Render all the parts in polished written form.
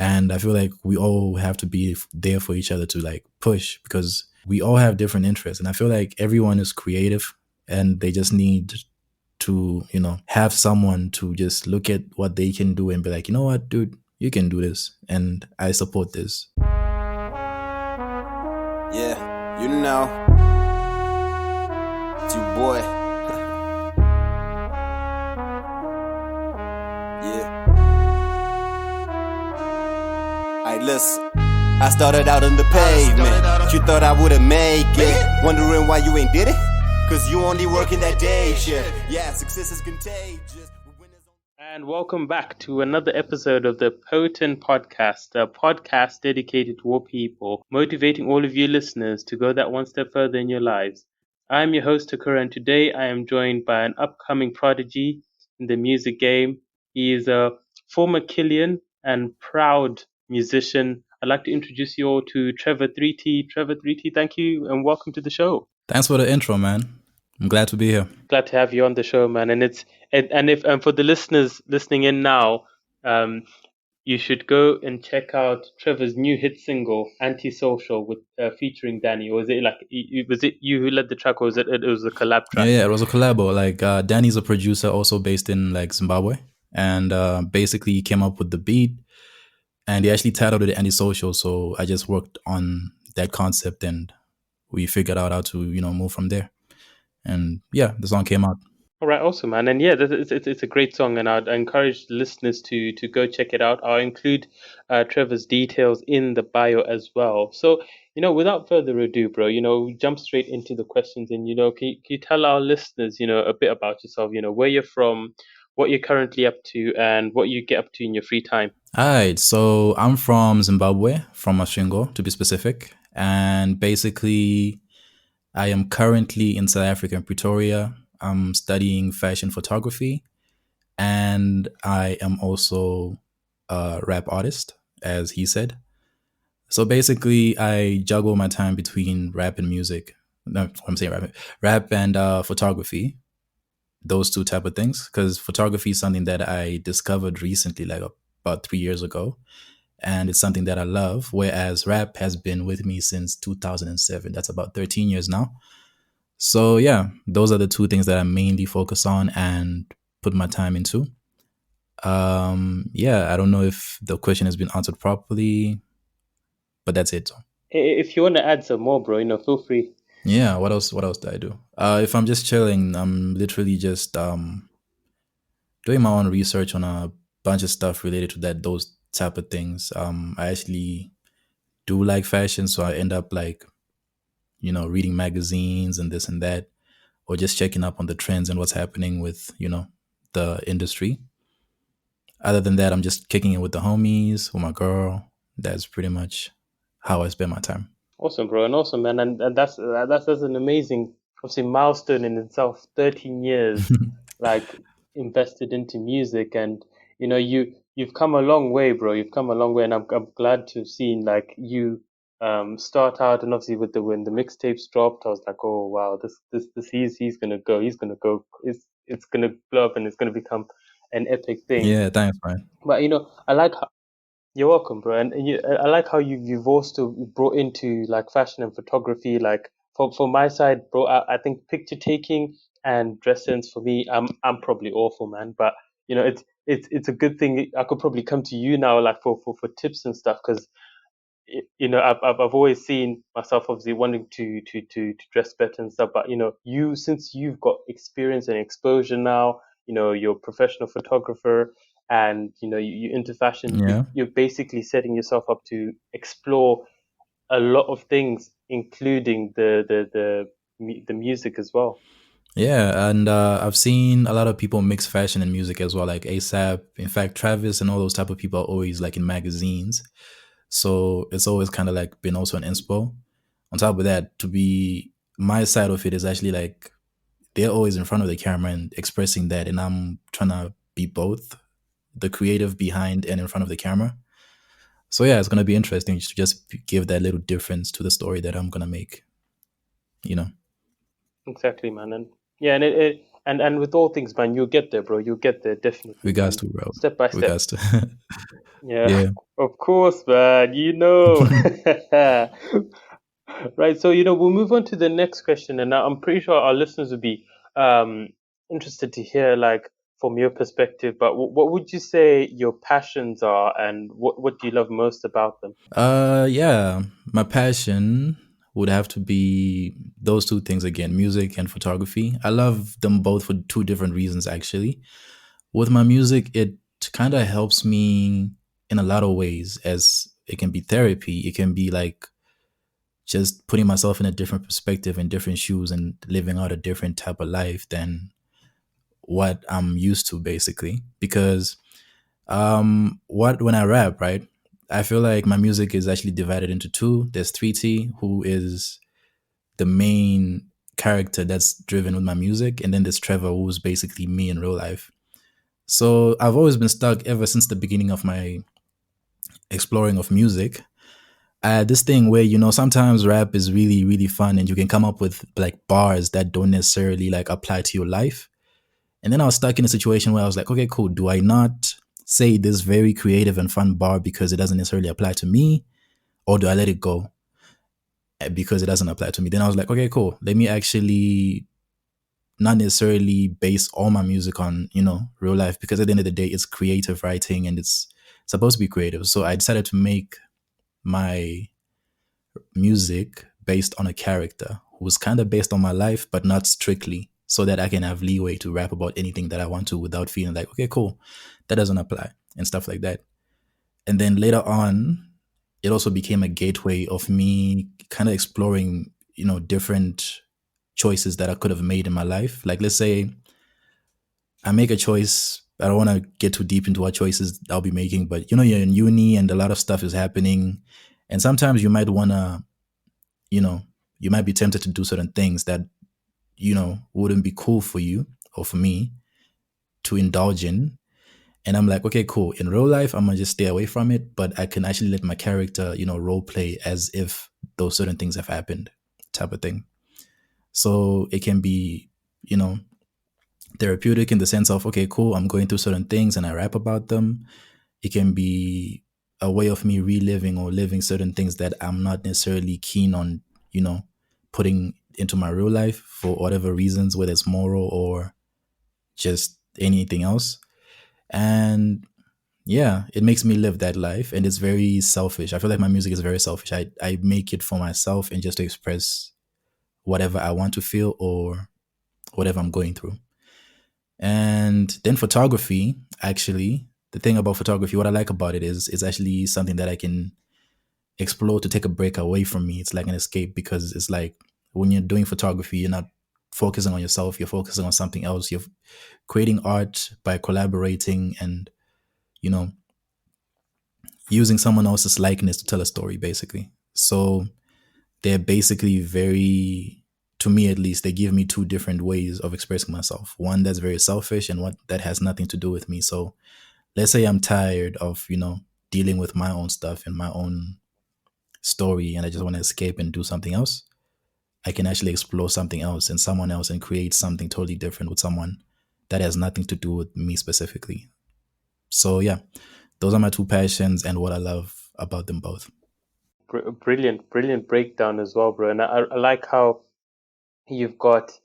And I feel like we all have to be there for each other to like push, because we all have different interests. And I feel like everyone is creative and they just need to, have someone to just look at what they can do and be like, you know what, dude, you can do this. And I support this. Yeah, you know, it's your boy. Yeah. Alright, listen. I started out on the pavement. You thought I wouldn't make it. Wondering why you ain't did it? Cause you only working that day shift. Yeah, success is contagious. And welcome back to another episode of the P.O.T.N podcast, a podcast dedicated to all people, motivating all of you listeners to go that one step further in your lives. I'm your host, Takura, and today I am joined by an upcoming prodigy in the music game. He is a former Killian and proud musician. I'd like to introduce you all to Trevor 3T. Trevor 3T, thank you and welcome to the show. Thanks for the intro, man. I'm glad to be here. Glad to have you on the show, man. And for the listeners listening in now, you should go and check out Trevor's new hit single, "Antisocial," with featuring Danny. Or was it you who led the track, or was it was a collab track? Yeah, it was a collabo. Like Danny's a producer, also based in like Zimbabwe, and basically he came up with the beat, and he actually titled it "Antisocial." So I just worked on that concept, and we figured out how to move from there. And yeah, the song came out. All right, awesome, man. And yeah, it's a great song, and I'd encourage listeners to go check it out. I'll include Trevor's details in the bio as well. So, without further ado, bro, jump straight into the questions, and can you tell our listeners, a bit about yourself, where you're from, what you're currently up to, and what you get up to in your free time. All right, so I'm from Zimbabwe, from Masvingo to be specific, and basically I am currently in South Africa, in Pretoria. I'm studying fashion photography, and I am also a rap artist, as he said. So basically, I juggle my time between rap and music. No, I'm saying rap and photography. Those two type of things, because photography is something that I discovered recently, like about 3 years ago, and it's something that I love. Whereas rap has been with me since 2007. That's about 13 years now. So yeah, those are the two things that I mainly focus on and put my time into. Yeah, I don't know if the question has been answered properly, but that's it. If you want to add some more, bro, feel free. Yeah, what else do I do? If I'm just chilling, I'm literally just doing my own research on a bunch of stuff related to those type of things. I actually do like fashion, so I end up like reading magazines and this and that, or just checking up on the trends and what's happening with, the industry. Other than that, I'm just kicking it with the homies, with my girl. That's pretty much how I spend my time. Awesome, bro, and awesome, man, and that's an amazing, obviously, milestone in itself. 13 years, like invested into music, and you've come a long way, bro. You've come a long way, and I'm glad to have seen like you start out, and obviously when the mixtapes dropped, I was like, oh wow, this he's gonna go, it's gonna blow up, and it's gonna become an epic thing. Yeah, thanks, man. But I like how, you're welcome, bro, and I like how you've also brought into like fashion and photography. Like for my side, bro, I think picture taking and dress sense for me, I'm probably awful, man, but it's a good thing. I could probably come to you now, like for tips and stuff, because I've always seen myself obviously wanting to dress better and stuff, but since you've got experience and exposure now, you're a professional photographer, and you're into fashion. Yeah. You're basically setting yourself up to explore a lot of things, including the music as well. Yeah, and I've seen a lot of people mix fashion and music as well, like ASAP. In fact, Travis and all those type of people are always like in magazines. So it's always kind of like been also an inspo. On top of that, to be my side of it is actually like they're always in front of the camera and expressing that, and I'm trying to be both, the creative behind and in front of the camera. So yeah, it's gonna be interesting to just give that little difference to the story that I'm gonna make. Exactly, man, and yeah, and And with all things, man, you'll get there, bro. You'll get there definitely, We got man. to, bro. Step by We step. got to. Yeah, Yeah. of course, man. You know. Right. So, we'll move on to the next question, and I'm pretty sure our listeners would be um interested to hear, like, from your perspective. But what would you say your passions are, and what do you love most about them? Yeah, my passion would have to be those two things again, music and photography. I love them both for two different reasons, actually. With my music, it kind of helps me in a lot of ways, as it can be therapy. It can be like just putting myself in a different perspective in different shoes and living out a different type of life than what I'm used to, basically. Because what when I rap, right? I feel like my music is actually divided into two. There's 3T, who is the main character that's driven with my music, and then there's Trevor, who's basically me in real life. So I've always been stuck ever since the beginning of my exploring of music. I had this thing where, sometimes rap is really, really fun and you can come up with like bars that don't necessarily like apply to your life. And then I was stuck in a situation where I was like, okay, cool. Do I not say this very creative and fun bar because it doesn't necessarily apply to me? Or do I let it go because it doesn't apply to me? Then I was like, okay, cool. Let me actually not necessarily base all my music on, real life, because at the end of the day, it's creative writing and it's supposed to be creative. So I decided to make my music based on a character who's kind of based on my life, but not strictly, so that I can have leeway to rap about anything that I want to without feeling like, okay, cool, that doesn't apply and stuff like that. And then later on, it also became a gateway of me kind of exploring, different choices that I could have made in my life. Like, let's say I make a choice. I don't want to get too deep into what choices I'll be making, but you're in uni and a lot of stuff is happening. And sometimes you might want to, you know, you might be tempted to do certain things that, wouldn't be cool for you or for me to indulge in. And I'm like, okay, cool. In real life, I'm gonna just stay away from it, but I can actually let my character, role play as if those certain things have happened, type of thing. So it can be, you know, therapeutic in the sense of, okay, cool, I'm going through certain things and I rap about them. It can be a way of me reliving or living certain things that I'm not necessarily keen on, putting into my real life for whatever reasons, whether it's moral or just anything else. And yeah, it makes me live that life, and it's very selfish. I feel like my music is very selfish. I make it for myself and just to express whatever I want to feel or whatever I'm going through. And then photography, actually, the thing about photography, what I like about it is it's actually something that I can explore to take a break away from me. It's like an escape, because it's like when you're doing photography, you're not focusing on yourself, you're focusing on something else. You're creating art by collaborating and, you know, using someone else's likeness to tell a story, basically. So they're basically very, to me at least, they give me two different ways of expressing myself. One that's very selfish and one that has nothing to do with me. So let's say I'm tired of, dealing with my own stuff and my own story and I just want to escape and do something else. I can actually explore something else and someone else and create something totally different with someone that has nothing to do with me specifically. So yeah, those are my two passions and what I love about them both. Brilliant, brilliant breakdown as well, bro. And I like how you've got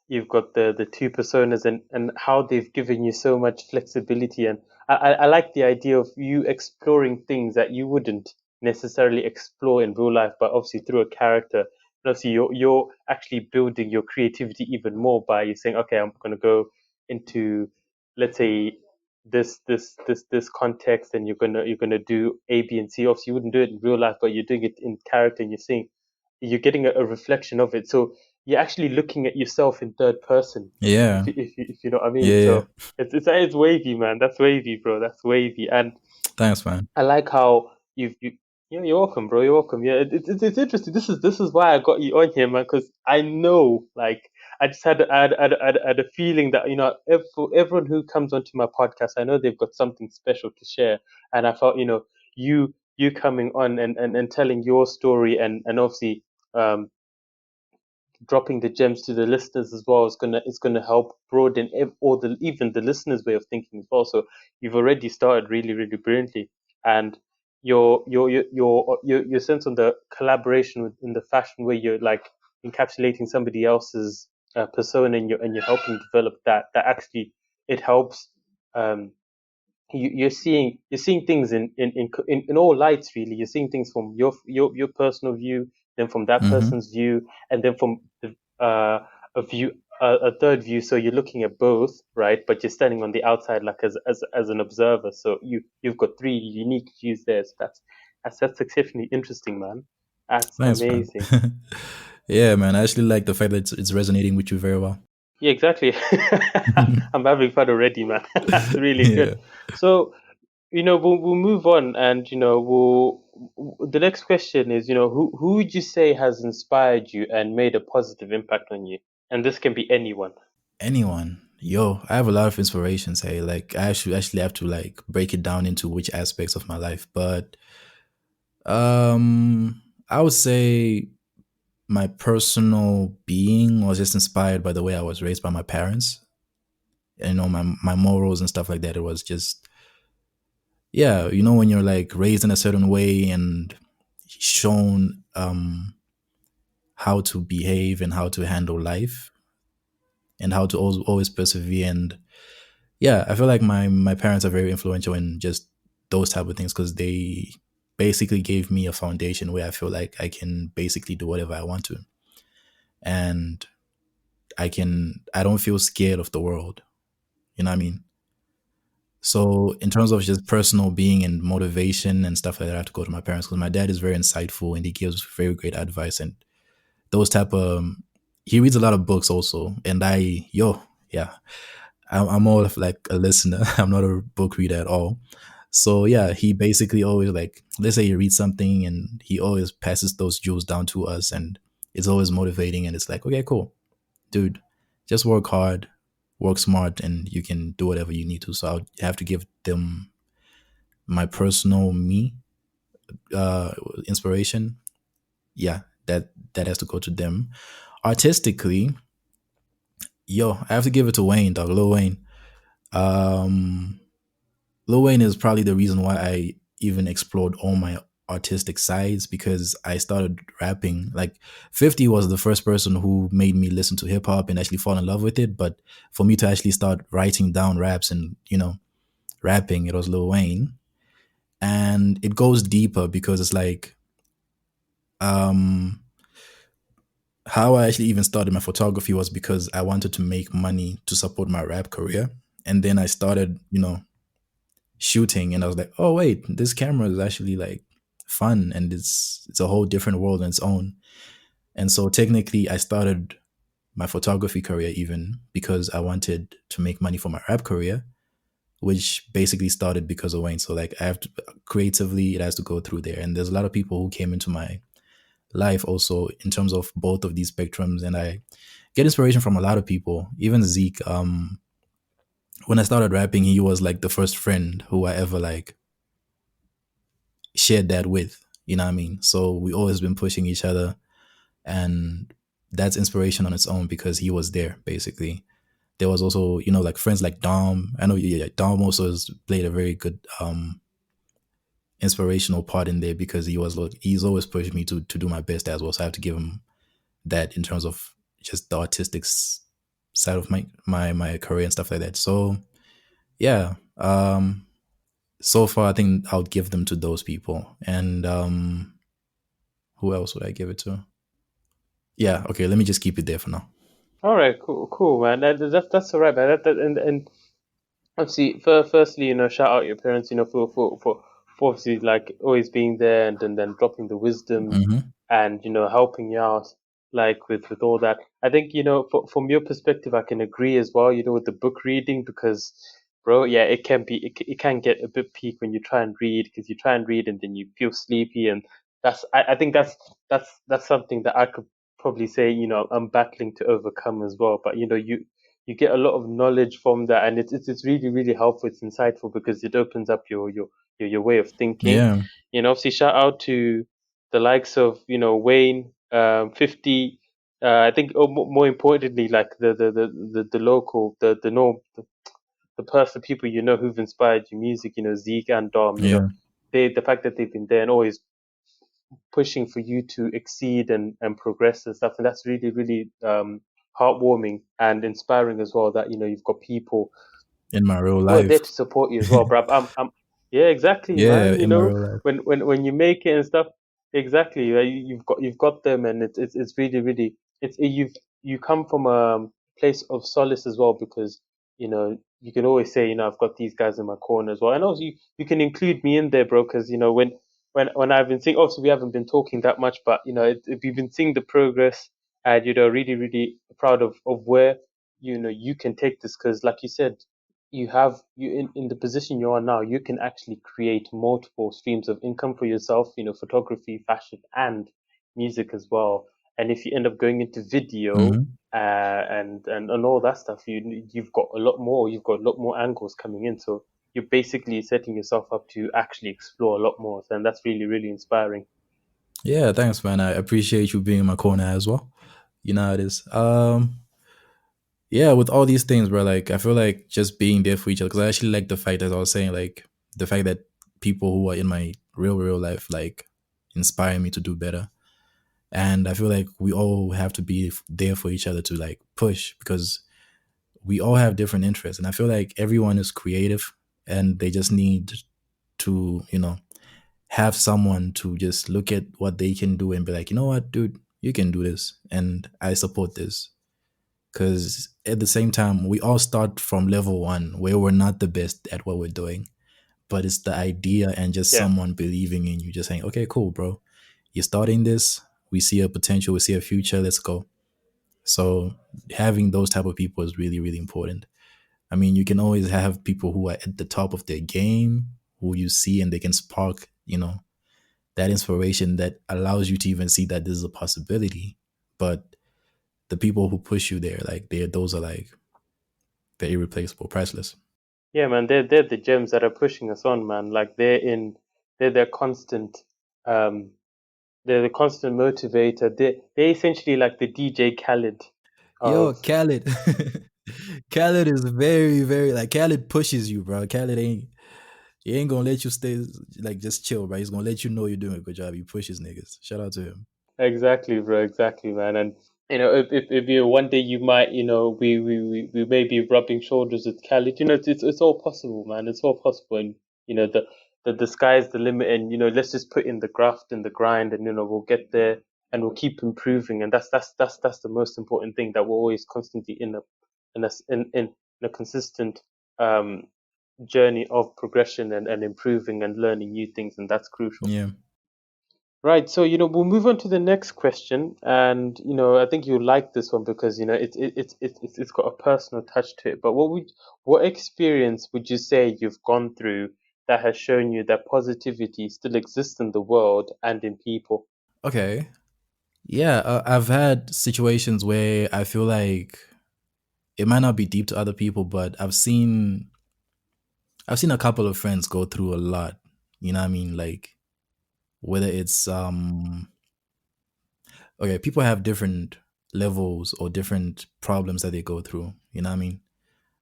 the two personas, and how they've given you so much flexibility. And I like the idea of you exploring things that you wouldn't necessarily explore in real life, but obviously through a character. And obviously you're actually building your creativity even more by saying, okay, I'm going to go into, let's say, this context, and you're gonna do A, B, and C. Obviously you wouldn't do it in real life, but you're doing it in character, and you're getting a reflection of it. So you're actually looking at yourself in third person, Yeah. if you know what I mean. Yeah. Yeah. So it's wavy, man. That's wavy, bro. That's wavy. And Thanks, man. I like how you yeah, you're welcome, bro. You're welcome. Yeah, it's interesting. This is why I got you on here, man, because I know, like, I just had a feeling that, everyone who comes onto my podcast, I know they've got something special to share. And I felt, you coming on and telling your story, and obviously, um dropping the gems to the listeners as well is gonna help broaden even the listeners' way of thinking as well. So you've already started really really brilliantly, and your sense on the collaboration in the fashion where you're like encapsulating somebody else's persona and you're helping develop that actually it helps. Um, you're seeing things in all lights really. You're seeing things from your personal view, then from that Mm-hmm. person's view, and then from a view a third view. So you're looking at both, right? But you're standing on the outside like as an observer. So you've got three unique views there. So that's exceptionally interesting, man. That's Thanks, man. amazing. Yeah, man. I actually like the fact that it's resonating with you very well. Yeah, exactly. I'm having fun already, man. That's really Yeah. good. So, we'll move on, and the next question is, who would you say has inspired you and made a positive impact on you? And this can be anyone. Anyone. Yo, I have a lot of inspirations. Hey, like I actually have to like break it down into which aspects of my life. But I would say my personal being was just inspired by the way I was raised by my parents. You know, my morals and stuff like that. It was just yeah, you know, when you're like raised in a certain way and shown how to behave and how to handle life and how to always persevere. And yeah, I feel like my parents are very influential in just those type of things because they basically gave me a foundation where I feel like I can basically do whatever I want to, and I don't feel scared of the world. You know what I mean? So in terms of just personal being and motivation and stuff like that, I have to go to my parents because my dad is very insightful and he gives very great advice and those type of. He reads a lot of books also, and yeah, I'm more of like a listener. I'm not a book reader at all. So yeah, he basically always like, let's say he reads something and he always passes those jewels down to us, and it's always motivating. And it's like, okay, cool, dude, just work hard, work smart, and you can do whatever you need to. So I have to give them my personal me uh, inspiration. Yeah, that has to go to them. Artistically, yo, I have to give it to Wayne, dog, Lil Wayne. Um, Lil Wayne is probably the reason why I even explored all my artistic sides because I started rapping. Like 50 was the first person who made me listen to hip hop and actually fall in love with it. But for me to actually start writing down raps and, you know, rapping, it was Lil Wayne. And it goes deeper because it's like um how I actually even started my photography was because I wanted to make money to support my rap career. And then I started, you know, shooting and I was like, oh wait, this camera is actually like fun and it's a whole different world on its own. And so technically I started my photography career even because I wanted to make money for my rap career, which basically started because of Wayne. So like I have to creatively it has to go through there. And there's a lot of people who came into my life also in terms of both of these spectrums. And I get inspiration from a lot of people. Even Zeke, when I started rapping, he was like the first friend who I ever like shared that with. You know what I mean? So we always been pushing each other, and that's inspiration on its own because he was there. Basically, there was also you know like friends like Dom. I know yeah, Dom also has played a very good inspirational part in there because he was like he's always pushed me to do my best as well. So I have to give him that in terms of just the artistic side of my career and stuff like that. So yeah, so far I think I'll give them to those people. And who else would I give it to? Yeah, okay, let me just keep it there for now. All right, cool, man. That's all right, man. And obviously, firstly, shout out your parents, for obviously like always being there and then dropping the wisdom Hmm. and helping you out like with all that. I think from your perspective, I can agree as well. With the book reading because, bro, yeah, it can get a bit peak when you try and read because you try and read and then you feel sleepy and I think that's something that I could probably say I'm battling to overcome as well. But you get a lot of knowledge from that and it's really really helpful. It's insightful because it opens up your way of thinking. Yeah. Obviously shout out to the likes of Wayne, 50. I think more importantly, like the local, the norm, the person, people you know who've inspired your music, you know, Zeke and Dom, you know, Yeah, the fact that they've been there and always pushing for you to exceed and progress and stuff, and that's really really heartwarming and inspiring as well. That you know you've got people in my real who are there life. to support you as well, bruv. Yeah, exactly, Yeah, man. You in my know, real life. when you make it and stuff, exactly. You've got them, and it's really really you come from a place of solace as well because you know you can always say you know I've got these guys in my corner as well, and also you can include me in there, bro, because you know when I've been seeing, obviously we haven't been talking that much, but you know we've been seeing the progress, and you know really really proud of where you know you can take this because like you said you have you in the position you are now you can actually create multiple streams of income for yourself, you know, photography, fashion, and music as well. And if you end up going into video Hmm. and all that stuff, you've got a lot more, you've got a lot more angles coming in, so you're basically setting yourself up to actually explore a lot more, and that's really really inspiring. Yeah, thanks, man. I appreciate you being in my corner as well. You know how it is. Yeah, with all these things, bro, like I feel like just being there for each other. Because I actually like the fact that I was saying, like the fact that people who are in my real life, like inspire me to do better. And I feel like we all have to be there for each other to like push because we all have different interests. And I feel like everyone is creative and they just need to, have someone to just look at what they can do and be like, you know what, dude, you can do this. And I support this. Because at the same time, we all start from level one where we're not the best at what we're doing. But it's the idea and just Yeah. someone believing in you, just saying, okay, cool, bro. You're starting this. We see a potential. We see a future. Let's go. So having those type of people is really, really important. I mean, you can always have people who are at the top of their game, who you see and they can spark, that inspiration that allows you to even see that this is a possibility. But the people who push you there, like those are like they're irreplaceable, priceless. Yeah, man, they're the gems that are pushing us on, man. Like they're their constant um they're the constant motivator. They're essentially like the DJ Khaled Yo, of Khaled. Khaled is very, very like Khaled pushes you, bro. Khaled ain't he ain't gonna let you stay like just chill, bro. He's gonna let you know you're doing a good job. He pushes niggas. Shout out to him. exactly, bro, exactly, man. And you know, if you one day you might, you know, we may be rubbing shoulders with Khaled. You know, it's all possible, man. It's all possible, and you know the sky's the limit. And you know, let's just put in the graft and the grind, and you know, we'll get there, and we'll keep improving. And that's the most important thing, that we're always constantly in a consistent um journey of progression and improving and learning new things, and that's crucial. Yeah. Right, so you know we'll move on to the next question, and you know I think you'll like this one because you know it's got a personal touch to it. But what experience would you say you've gone through that has shown you that positivity still exists in the world and in people? Okay. Yeah, I've had situations where I feel like it might not be deep to other people, but I've seen a couple of friends go through a lot. You know what I mean? Like whether it's okay, people have different levels or different problems that they go through. You know what I mean?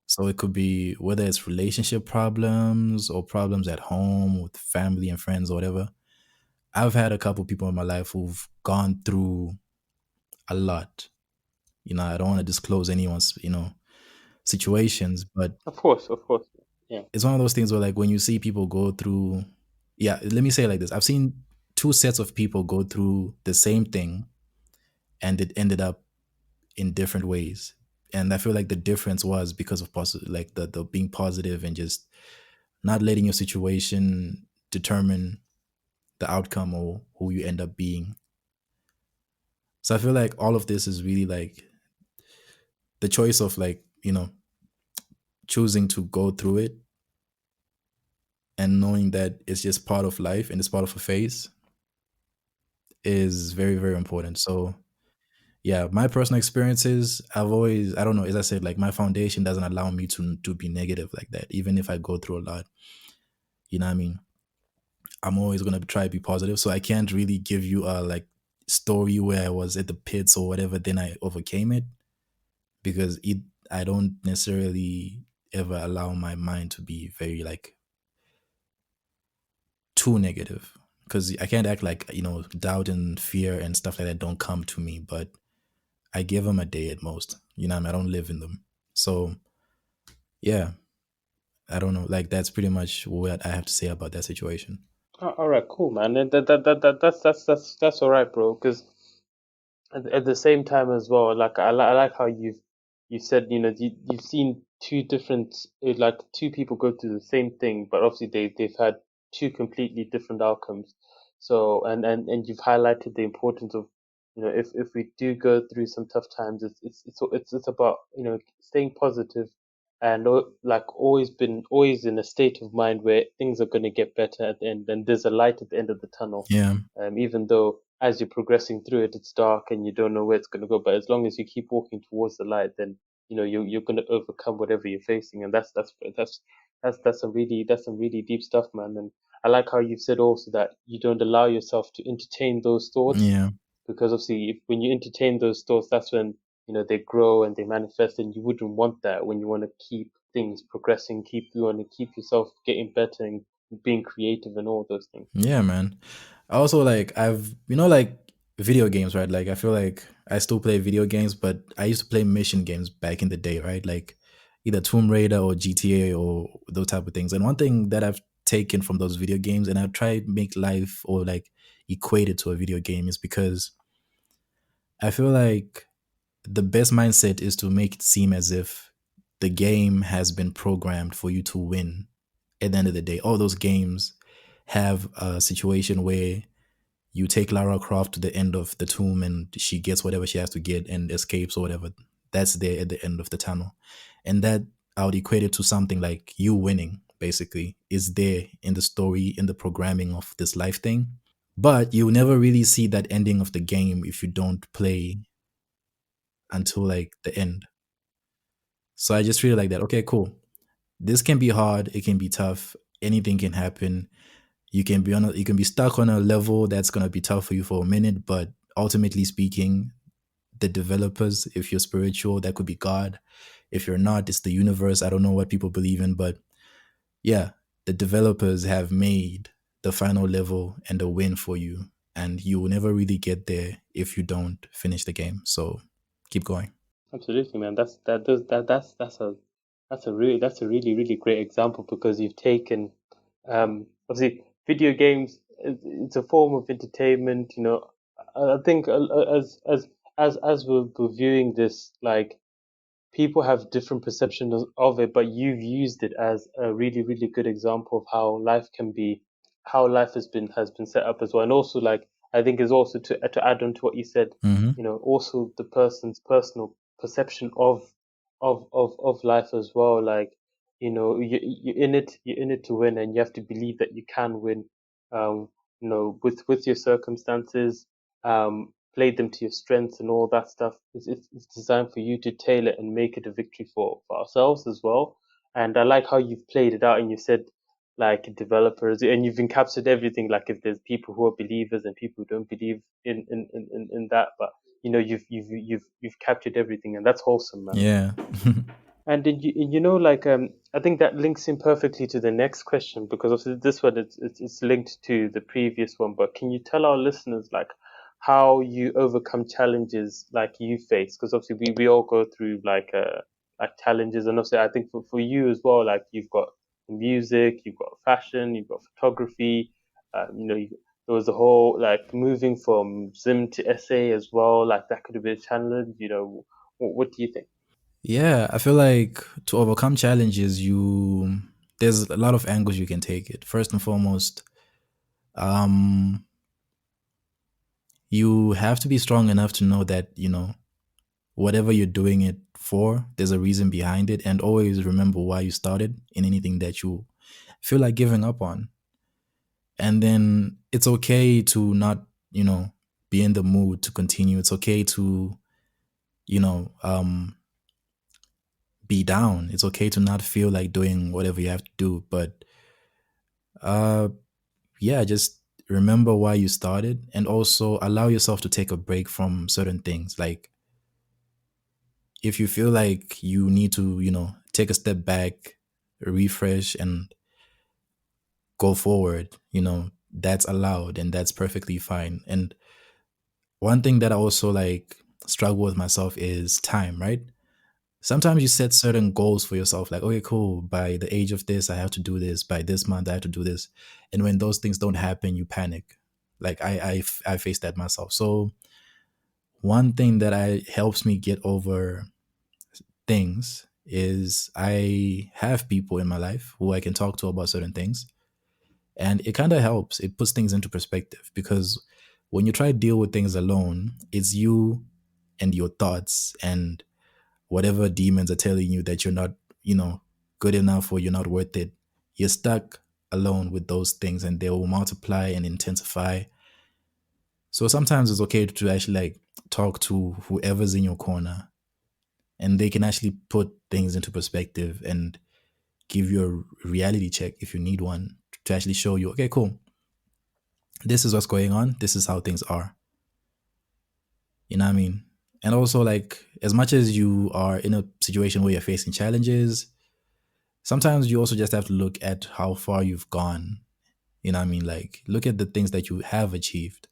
So it could be whether it's relationship problems or problems at home with family and friends or whatever. I've had a couple people in my life who've gone through a lot. I don't want to disclose anyone's, situations, but Of course, yeah, it's one of those things where like when you see people go through, yeah, let me say it like this. I've seen two sets of people go through the same thing and it ended up in different ways. And I feel like the difference was because of like the being positive and just not letting your situation determine the outcome or who you end up being. So I feel like all of this is really like the choice of like, choosing to go through it and knowing that it's just part of life and it's part of a phase is very, very important. So yeah, my personal experiences, I don't know, as I said, like my foundation doesn't allow me to be negative like that. Even if I go through a lot, you know what I mean? I'm always gonna try to be positive. So I can't really give you a like story where I was at the pits or whatever, then I overcame it because I don't necessarily ever allow my mind to be very like too negative because I can't act like doubt and fear and stuff like that don't come to me, but I give them a day at most. What I mean? I don't live in them, so yeah, I don't know. Like that's pretty much what I have to say about that situation. All right, cool, man. And that's all right, bro. Because at the same time as well, like I like how you said, you've seen two different, like two people go through the same thing, but obviously they've had two completely different outcomes. So and you've highlighted the importance of, if we do go through some tough times, it's about, staying positive and like always in a state of mind where things are going to get better at the end, and there's a light at the end of the tunnel. Yeah, Even though as you're progressing through it, it's dark and you don't know where it's going to go. But as long as you keep walking towards the light, then you're going to overcome whatever you're facing, and that's some really deep stuff, man. And I like how you've said also that you don't allow yourself to entertain those thoughts, yeah, because obviously when you entertain those thoughts, that's when they grow and they manifest, and you wouldn't want that when you want to keep things progressing, you want to keep yourself getting better and being creative and all those things. yeah, man. I also like I've like video games, right? Like I feel like I still play video games, but I used to play mission games back in the day, right? Like either Tomb Raider or GTA or those type of things. And one thing that I've taken from those video games and I've tried make life or like equate it to a video game is because I feel like the best mindset is to make it seem as if the game has been programmed for you to win at the end of the day. All those games have a situation where you take Lara Croft to the end of the tomb and she gets whatever she has to get and escapes or whatever. That's there at the end of the tunnel. And that I would equate it to something like you winning, basically, is there in the story, in the programming of this life thing. But you never really see that ending of the game if you don't play until like the end. So I just feel like that, okay, cool. This can be hard, it can be tough, anything can happen. You can be stuck on a level that's gonna be tough for you for a minute, but ultimately speaking, the developers, if you're spiritual, that could be God. If you're not, it's the universe. I don't know what people believe in, but yeah, the developers have made the final level and a win for you. And you will never really get there if you don't finish the game. So keep going. Absolutely, man. That's a really really great example, because you've taken, obviously video games. It's a form of entertainment. I think, as we're viewing this, like, people have different perceptions of it, but you've used it as a really, really good example of how life has been set up as well. And also, like, I think is also to add on to what you said, Hmm. also the person's personal perception of life as well. Like, you're in it to win, and you have to believe that you can win. Um, with your circumstances, play them to your strengths and all that stuff. It's designed for you to tailor and make it a victory for ourselves as well. And I like how you've played it out, and you said, like, developers, and you've encapsulated everything. Like, if there's people who are believers and people who don't believe in that, but you've captured everything, and that's wholesome, man. Yeah. And did like, I think that links in perfectly to the next question, because obviously this one, it's linked to the previous one. But can you tell our listeners, like, how you overcome challenges like you face? Because obviously we all go through, like challenges, and also I think for you as well, like, you've got music, you've got fashion, you've got photography. There was the whole, like, moving from Zim to SA as well. Like, that could have been a challenge. What do you think? Yeah, I feel like to overcome challenges, there's a lot of angles you can take it. First and foremost, um, you have to be strong enough to know that, whatever you're doing it for, there's a reason behind it, and always remember why you started in anything that you feel like giving up on. And then it's okay to not, be in the mood to continue. It's okay to, you know, um, be down. It's okay to not feel like doing whatever you have to do. But uh, yeah, just remember why you started, and also allow yourself to take a break from certain things. Like if you feel like you need to, take a step back, refresh, and go forward, that's allowed and that's perfectly fine. And one thing that I also like struggle with myself is time, right? Sometimes you set certain goals for yourself, like, okay, cool, by the age of this, I have to do this, by this month, I have to do this. And when those things don't happen, you panic. Like I face that myself. So one thing that I helps me get over things is I have people in my life who I can talk to about certain things. And it kind of helps. It puts things into perspective because when you try to deal with things alone, it's you and your thoughts and whatever demons are telling you that you're not, good enough or you're not worth it. You're stuck alone with those things and they will multiply and intensify. So sometimes it's okay to actually like talk to whoever's in your corner and they can actually put things into perspective and give you a reality check if you need one to actually show you, okay, cool. This is what's going on. This is how things are. You know what I mean? And also, like, as much as you are in a situation where you're facing challenges, sometimes you also just have to look at how far you've gone. You know what I mean? Like, look at the things that you have achieved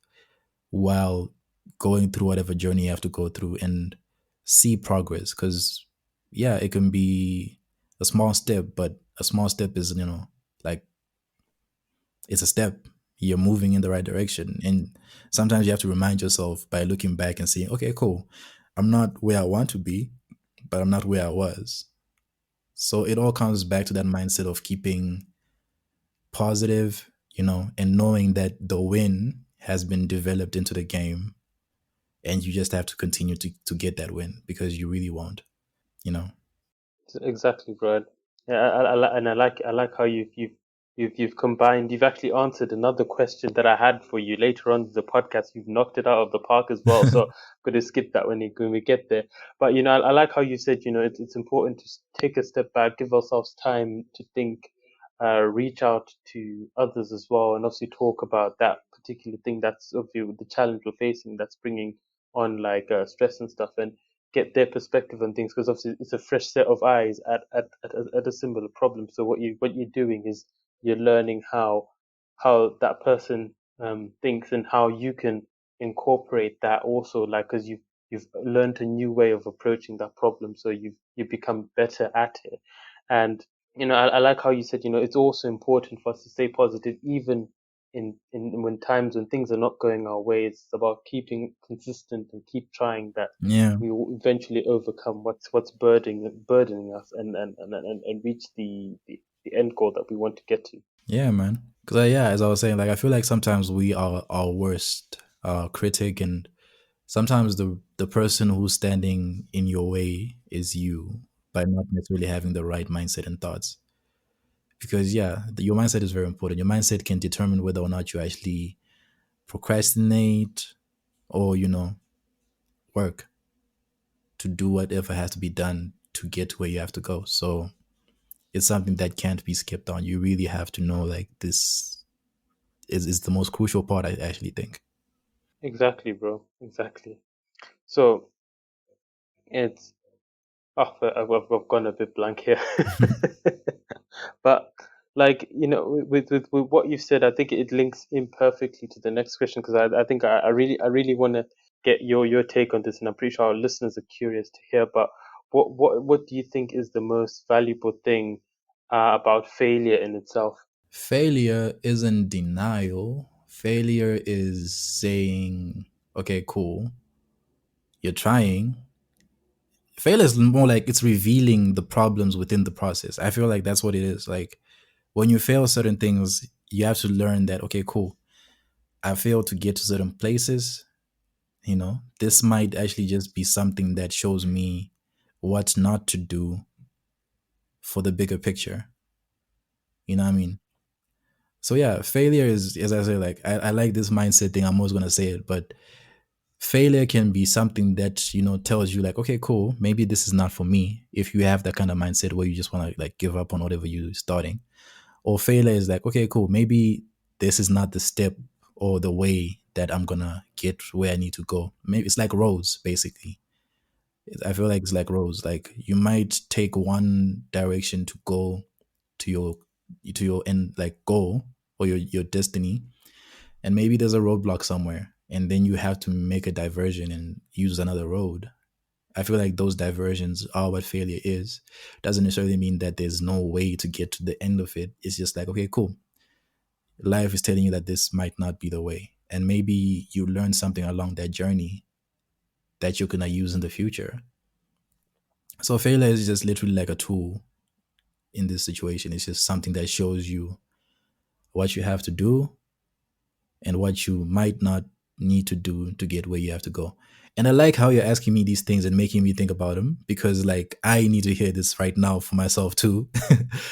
while going through whatever journey you have to go through and see progress. Because, yeah, it can be a small step, but a small step is, like it's a step. You're moving in the right direction. And sometimes you have to remind yourself by looking back and saying, okay, cool. I'm not where I want to be, but I'm not where I was. So it all comes back to that mindset of keeping positive, and knowing that the win has been developed into the game and you just have to continue to get that win because you really won't, you know? Exactly, Brad. Yeah, and I like how you've combined. You've actually answered another question that I had for you later on in the podcast. You've knocked it out of the park as well. So I'm going to skip that when we get there. But I like how you said it's important to take a step back, give ourselves time to think, reach out to others as well, and obviously talk about that particular thing that's obviously the challenge we're facing that's bringing on like stress and stuff and get their perspective on things because obviously it's a fresh set of eyes at a similar problem. So what you're doing is you're learning how that person thinks and how you can incorporate that also like because you've learned a new way of approaching that problem so you've become better at it and I like how you said it's also important for us to stay positive even in when times when things are not going our way. It's about keeping consistent and keep trying that Yeah. we will eventually overcome what's burdening us and reach the end goal that we want to get to. Yeah, man. Because, yeah, as I was saying, like, I feel like sometimes we are our worst critic, and sometimes the person who's standing in your way is you by not necessarily having the right mindset and thoughts. Because, yeah, your mindset is very important. Your mindset can determine whether or not you actually procrastinate or, work to do whatever has to be done to get to where you have to go. So it's something that can't be skipped on. You really have to know, like, this is the most crucial part, I actually think. Exactly, bro. Exactly. So it's I've gone a bit blank here. But like with what you've said, I think it links in perfectly to the next question because I think I really want to get your take on this, and I'm pretty sure our listeners are curious to hear. But what do you think is the most valuable thing about failure in itself? Failure isn't denial. Failure is saying, okay, cool, you're trying. Failure is more like it's revealing the problems within the process. I feel like that's what it is. Like when you fail certain things, you have to learn that, okay, cool, I failed to get to certain places. This might actually just be something that shows me what not to do for the bigger picture. You know what I mean? So yeah, failure is, as I say, like I like this mindset thing. I'm always gonna say it, but failure can be something that tells you like, okay, cool, maybe this is not for me. If you have that kind of mindset where you just want to like give up on whatever you're starting, or failure is like, okay, cool, maybe this is not the step or the way that I'm gonna get where I need to go. Maybe it's like roads, basically. I feel like it's like roads. Like you might take one direction to go to your end like goal or your destiny, and maybe there's a roadblock somewhere, and then you have to make a diversion and use another road. I feel like those diversions are what failure is. Doesn't necessarily mean that there's no way to get to the end of it. It's just like, okay, cool. Life is telling you that this might not be the way. And maybe you learn something along that journey that you're gonna use in the future. So failure is just literally like a tool in this situation. It's just something that shows you what you have to do and what you might not need to do to get where you have to go. And I like how you're asking me these things and making me think about them, because like I need to hear this right now for myself too.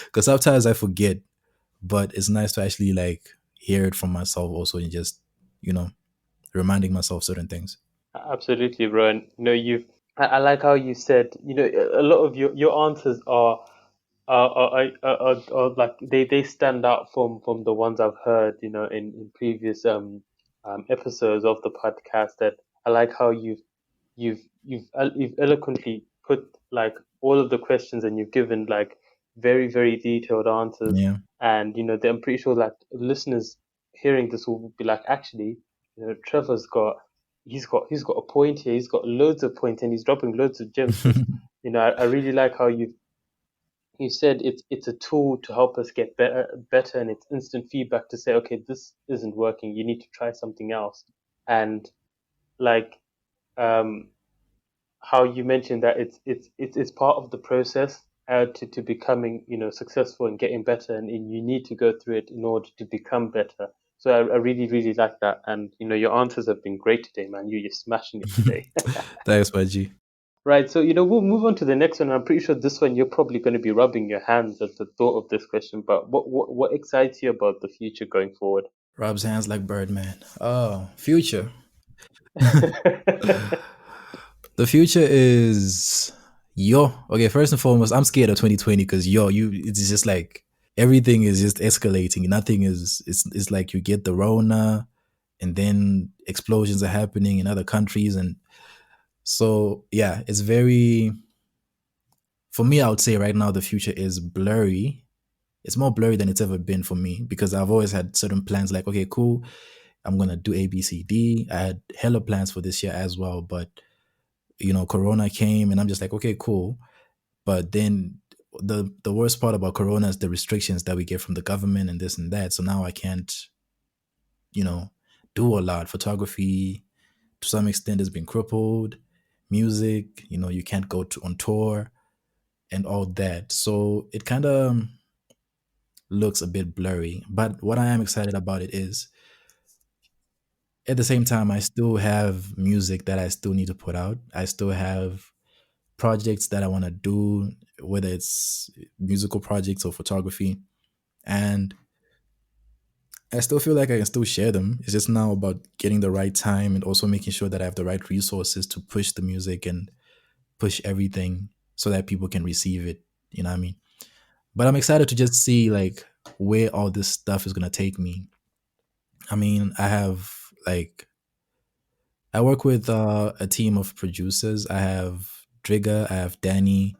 Because sometimes I forget, but it's nice to actually like hear it from myself also, and just, you know, reminding myself certain things. Absolutely, bro. And I like how you said, a lot of your answers are like they stand out from the ones I've heard, in previous episodes of the podcast. That I like how you've eloquently put like all of the questions, and you've given like very very detailed answers. Yeah. And I'm pretty sure like listeners hearing this will be like, actually, Trevor's got he's got a point here. He's got loads of points, and he's dropping loads of gems. Because I really like how you said it's a tool to help us get better, and it's instant feedback to say, okay, this isn't working, you need to try something else. And like, um how you mentioned that it's part of the process, to becoming, successful and getting better, and you need to go through it in order to become better. So I really really like that. And your answers have been great today, man. You're smashing it today. Thanks, YG. Right, so we'll move on to the next one. I'm pretty sure this one you're probably going to be rubbing your hands at the thought of this question. But what excites you about the future going forward? Rob's hands like Birdman. Oh, future. The future is yo. Okay, first and foremost, I'm scared of 2020 because it's just like everything is just escalating. Nothing is. It's like you get the Rona, and then explosions are happening in other countries, and so yeah, it's very. For me, I would say right now the future is blurry. It's more blurry than it's ever been for me, because I've always had certain plans. Like, okay, cool, I'm gonna do A, B, C, D. I had hella plans for this year as well, but Corona came, and I'm just like, okay, cool. But then the worst part about Corona is the restrictions that we get from the government and this and that. So now I can't, you know, do a lot. Photography to some extent has been crippled. Music, you can't go on tour and all that. So it kind of looks a bit blurry. But what I am excited about it is, at the same time, I still have music that I still need to put out. I still have projects that I want to do, whether it's musical projects or photography. And I still feel like I can still share them. It's just now about getting the right time and also making sure that I have the right resources to push the music and push everything so that people can receive it. You know what I mean? But I'm excited to just see like where all this stuff is gonna take me. I mean, I work with a team of producers. I have Drigger, I have Danny,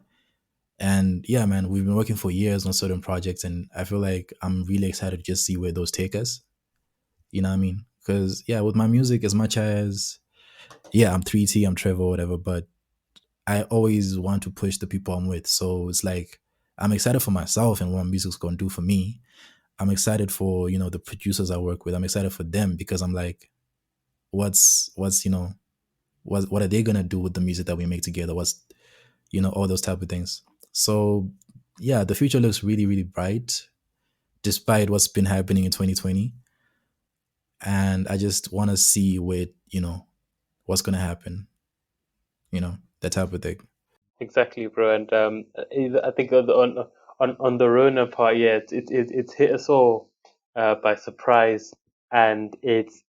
and yeah, man, we've been working for years on certain projects, and I feel like I'm really excited to just see where those take us. You know what I mean? Because yeah, with my music, as much as yeah, I'm 3T, I'm Trevor, whatever, but I always want to push the people I'm with. So it's like I'm excited for myself and what music's gonna do for me. I'm excited for the producers I work with. I'm excited for them because I'm like, what's what are they gonna do with the music that we make together? What's all those type of things. So yeah, the future looks really really bright despite what's been happening in 2020, and I just want to see what's gonna happen. That type of thing. Exactly, bro. And I think on the Rona part, yeah, it's hit us all by surprise, and it's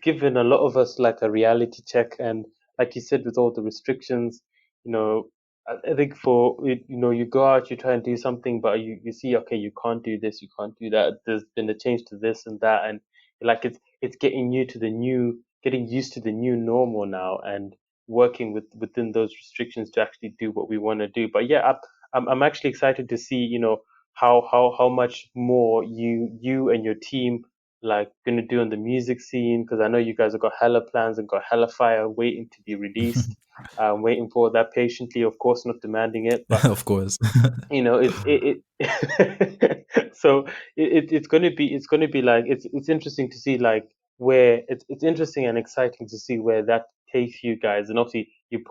given a lot of us like a reality check. And like you said, with all the restrictions, you know, I think for you go out, you try and do something, but you see, okay, you can't do this, you can't do that. There's been a change to this and that, and like it's getting getting used to the new normal now, and working within those restrictions to actually do what we want to do. But yeah, I'm actually excited to see, how much more you and your team like gonna do on the music scene, because I know you guys have got hella plans and got hella fire waiting to be released. Waiting for that patiently, of course, not demanding it, but Of course. so it's going to be like it's interesting to see like where it's interesting and exciting to see where that takes you guys. And obviously you're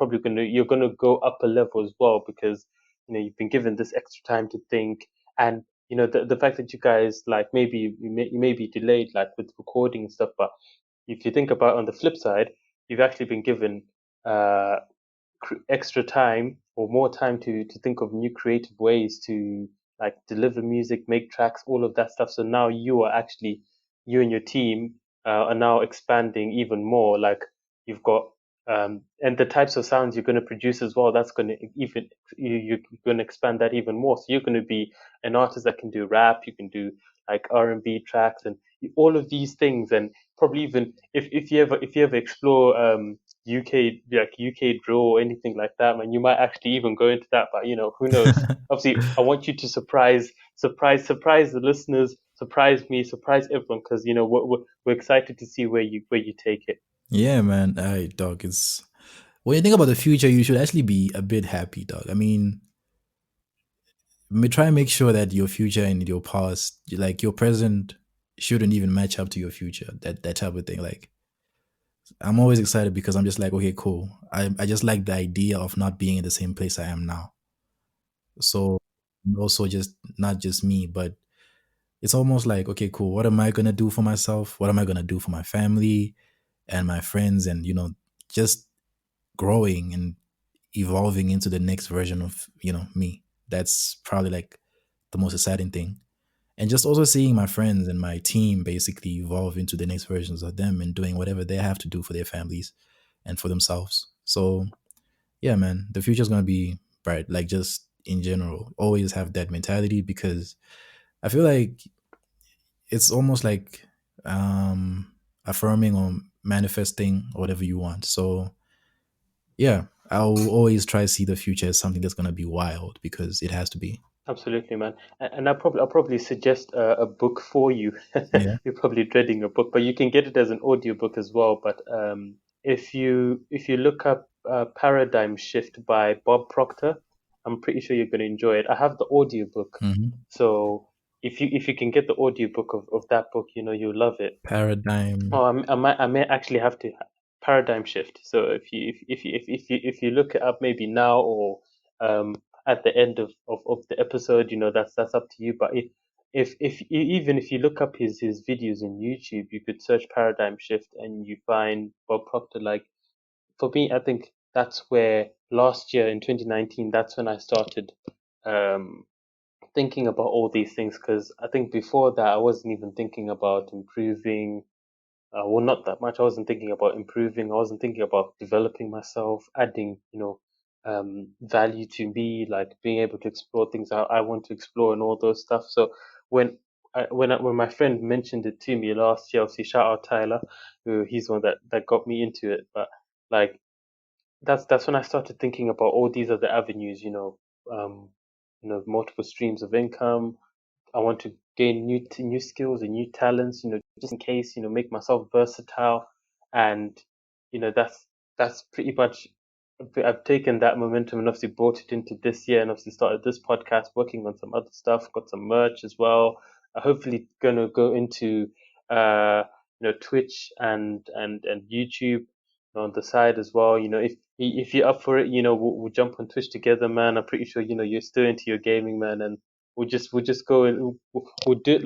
going to go up a level as well, because you've been given this extra time to think. And the fact that you guys like maybe you may be delayed like with recording and stuff, but if you think about on the flip side, you've actually been given uh extra time or more time to think of new creative ways to like deliver music, make tracks, all of that stuff. So now you and your team are now expanding even more. Like you've got and the types of sounds you're going to produce as well. That's going to even you're going to expand that even more. So you're going to be an artist that can do rap, you can do like R&B tracks and all of these things. And probably even if you ever explore UK drill or anything like that, man, you might actually even go into that. But who knows? Obviously, I want you to surprise the listeners, surprise me, surprise everyone, because we're excited to see where you take it. Yeah, man. I dog. It's when you think about the future, you should actually be a bit happy, dog. I mean, try and make sure that your future and your past, like your present, shouldn't even match up to your future. That type of thing. Like, I'm always excited because I'm just like, okay, cool. I just like the idea of not being in the same place I am now. So also just not just me, but it's almost like, okay, cool. What am I gonna do for myself? What am I gonna do for my family and my friends? And just growing and evolving into the next version of me. That's probably like the most exciting thing. And just also seeing my friends and my team basically evolve into the next versions of them and doing whatever they have to do for their families and for themselves. So yeah, man, the future's gonna be bright. Like just in general, always have that mentality, because I feel like it's almost like affirming or manifesting whatever you want. So yeah, I'll always try to see the future as something that's gonna be wild, because it has to be. Absolutely, man. And I'll probably suggest a book for you. Yeah. You're probably dreading a book, but you can get it as an audiobook as well. But if you look up Paradigm Shift by Bob Proctor, I'm pretty sure you're going to enjoy it. I have the audiobook, Hmm. so if you can get the audiobook of that book, you'll love it. Paradigm. Oh, I may actually have to paradigm shift. So if you look it up maybe now or at the end of the episode, that's up to you. But even if you look up his videos on YouTube, you could search paradigm shift and you find Bob Proctor. Like for me, I think that's where last year in 2019, that's when I started um thinking about all these things, because I think before that I wasn't even thinking about improving, well, not that much. I wasn't thinking about improving. I wasn't thinking about developing myself, adding, value to me, like being able to explore things I want to explore and all those stuff. So when when my friend mentioned it to me last year, obviously shout out Tyler, who he's the one that got me into it. But like that's when I started thinking about all these other avenues, multiple streams of income. I want to gain new skills and new talents, just in case, make myself versatile. And that's pretty much, I've taken that momentum and obviously brought it into this year, and obviously started this podcast, working on some other stuff, got some merch as well. Hopefully gonna go into Twitch and YouTube on the side as well. If you're up for it, we'll jump on Twitch together, man. I'm pretty sure you're still into your gaming, man, and we'll just go and we'll do it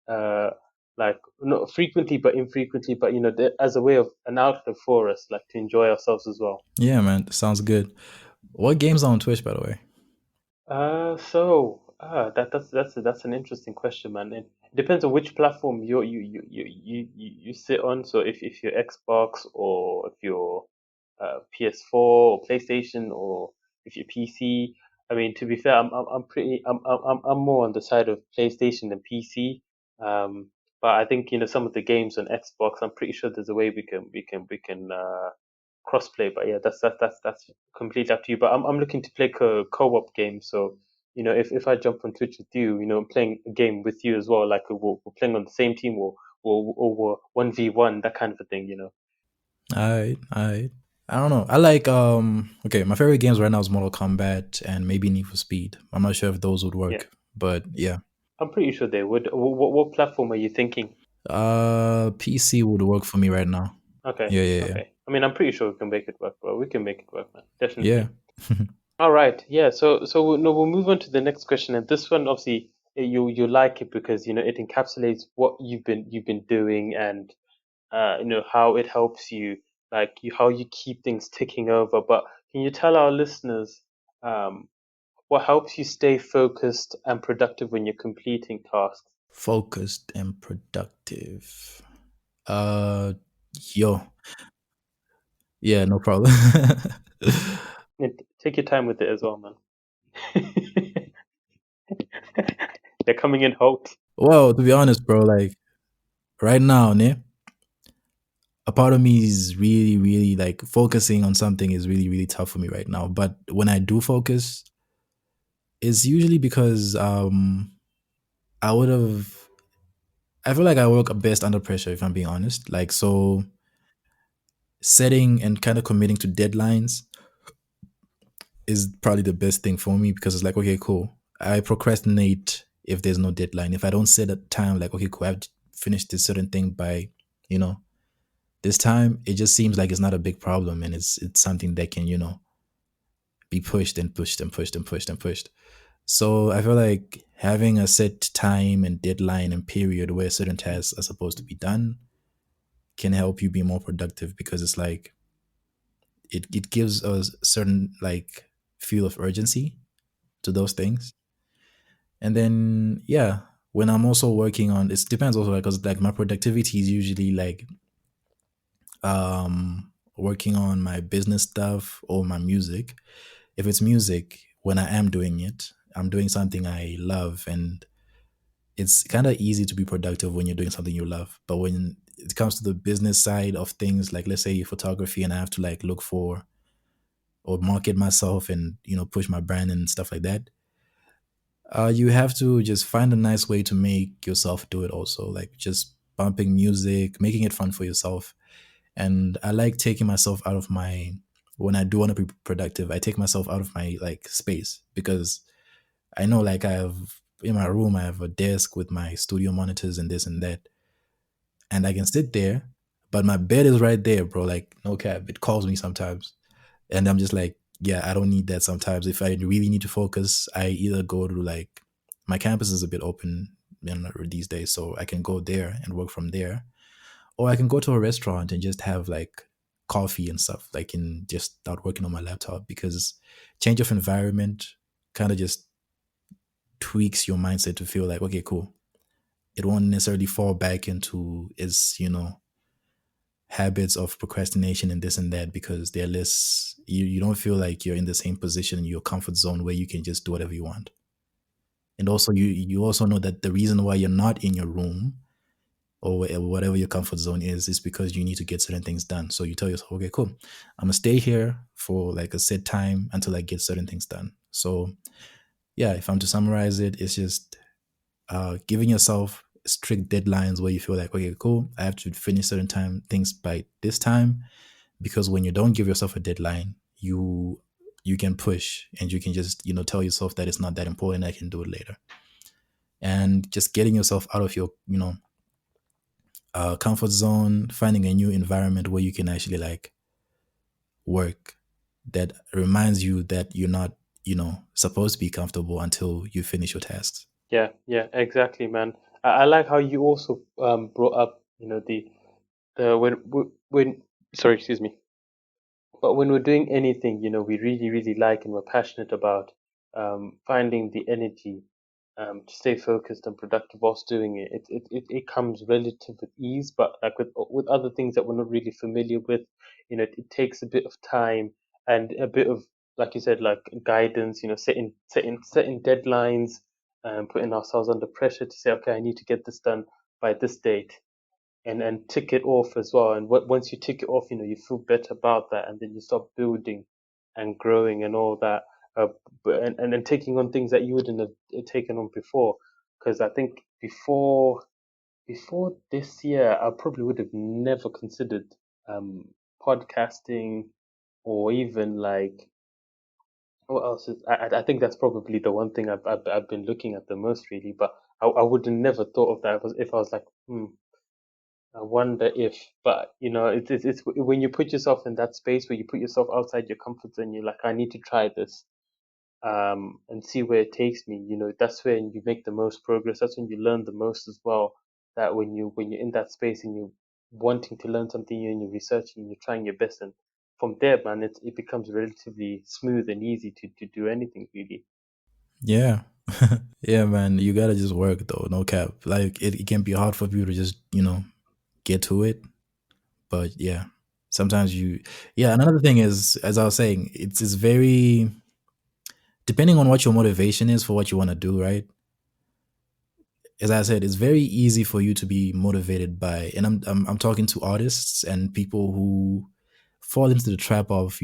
uh like not frequently but infrequently, but as a way of an outlet for us, like to enjoy ourselves as well. Yeah, man. Sounds good. What games are on Twitch, by the way? That's an interesting question, man. It depends on which platform you sit on. So if you're Xbox, or if you're PS4 or PlayStation, or if you're PC. I mean, to be fair, I'm more on the side of PlayStation than PC. Um, But I think some of the games on Xbox, I'm pretty sure there's a way we can crossplay. But yeah, that's completely up to you. But I'm looking to play co-op games. So if I jump on Twitch with you, playing a game with you as well, like we're playing on the same team or we're 1v1, that kind of a thing. I don't know. I like okay, my favorite games right now is Mortal Kombat and maybe Need for Speed. I'm not sure if those would Yeah, work, but yeah. I'm pretty sure they would. What platform are you thinking? PC would work for me right now. Okay, Yeah, yeah, yeah. okay. I mean, I'm pretty sure we can make it work, bro. We can make it work, man. Yeah. Definitely. All right, yeah. So we'll move on to the next question, and this one obviously you like it because it encapsulates what you've been doing and how it helps you, like how you keep things ticking over. But can you tell our listeners um what helps you stay focused and productive when you're completing tasks? Focused and productive. Uh yo. Yeah, no problem. And take your time with it as well, man. They're coming in hot. Well, to be honest, bro, like right now, ne, a part of me is really, really like focusing on something is really, really tough for me right now. But when I do focus, it's usually because I would have I feel like I work best under pressure if I'm being honest. Like so setting and kind of committing to deadlines is probably the best thing for me because it's like, okay, cool. I procrastinate if there's no deadline. If I don't set a time like, okay, cool, I have to finish this certain thing by, you know, this time, it just seems like it's not a big problem and it's something that can, be pushed and pushed and pushed and pushed and pushed. So I feel like having a set time and deadline and period where certain tasks are supposed to be done can help you be more productive because it's like it gives us certain like feel of urgency to those things. And then yeah, when I'm also working on it depends also because like my productivity is usually like working on my business stuff or my music. If it's music, when I am doing it, I'm doing something I love and it's kind of easy to be productive when you're doing something you love. But when it comes to the business side of things, like let's say photography and I have to like look for or market myself and push my brand and stuff like that, you have to just find a nice way to make yourself do it also, like just bumping music, making it fun for yourself. And I like taking myself out of my when I do want to be productive, I take myself out of my like space because I know like I have in my room I have a desk with my studio monitors and this and that, and I can sit there, but my bed is right there, bro. Like no cap, it calls me sometimes, and I'm just like, yeah, I don't need that sometimes. If I really need to focus, I either go to like my campus is a bit open these days, so I can go there and work from there, or I can go to a restaurant and just have like coffee and stuff, like and just start working on my laptop because change of environment kind of just tweaks your mindset to feel like, okay, cool. It won't necessarily fall back into its, habits of procrastination and this and that because they're less you don't feel like you're in the same position in your comfort zone where you can just do whatever you want. And also you also know that the reason why you're not in your room or whatever your comfort zone is because you need to get certain things done. So you tell yourself, okay, cool, I'm gonna stay here for like a set time until I get certain things done. So yeah, if I'm to summarize it, it's just giving yourself strict deadlines where you feel like, okay, cool, I have to finish certain time things by this time. Because when you don't give yourself a deadline, you can push and you can just tell yourself that it's not that important. I can do it later, and just getting yourself out of your comfort zone, finding a new environment where you can actually like work that reminds you that you're not supposed to be comfortable until you finish your tasks. Yeah, yeah, exactly, man. I like how you also brought up, the when sorry, excuse me. But when we're doing anything, we really, really like and we're passionate about, finding the energy to stay focused and productive whilst doing it. It comes relative with ease, but like with other things that we're not really familiar with, it takes a bit of time and a bit of, like you said, like guidance. Setting deadlines, putting ourselves under pressure to say, okay, I need to get this done by this date, and tick it off as well. And once you tick it off, you feel better about that, and then you start building and growing and all that, and taking on things that you wouldn't have taken on before. Because I think before this year, I probably would have never considered um, podcasting, or even like what else is. I think that's probably the one thing I've been looking at the most, really. But I would have never thought of that if I was like, I wonder if. But it's when you put yourself in that space where you put yourself outside your comfort zone, you're like, I need to try this, and see where it takes me. That's when you make the most progress. That's when you learn the most as well. That when you're in that space and you're wanting to learn something new and you're researching and you're trying your best, and from there, man, it becomes relatively smooth and easy to do anything, really. Yeah. Yeah, man, you gotta just work though, no cap. Like it can be hard for people to just, get to it. But yeah. Sometimes yeah, another thing is, as I was saying, it's very depending on what your motivation is for what you want to do, right? As I said, it's very easy for you to be motivated by, and I'm talking to artists and people who fall into the trap of,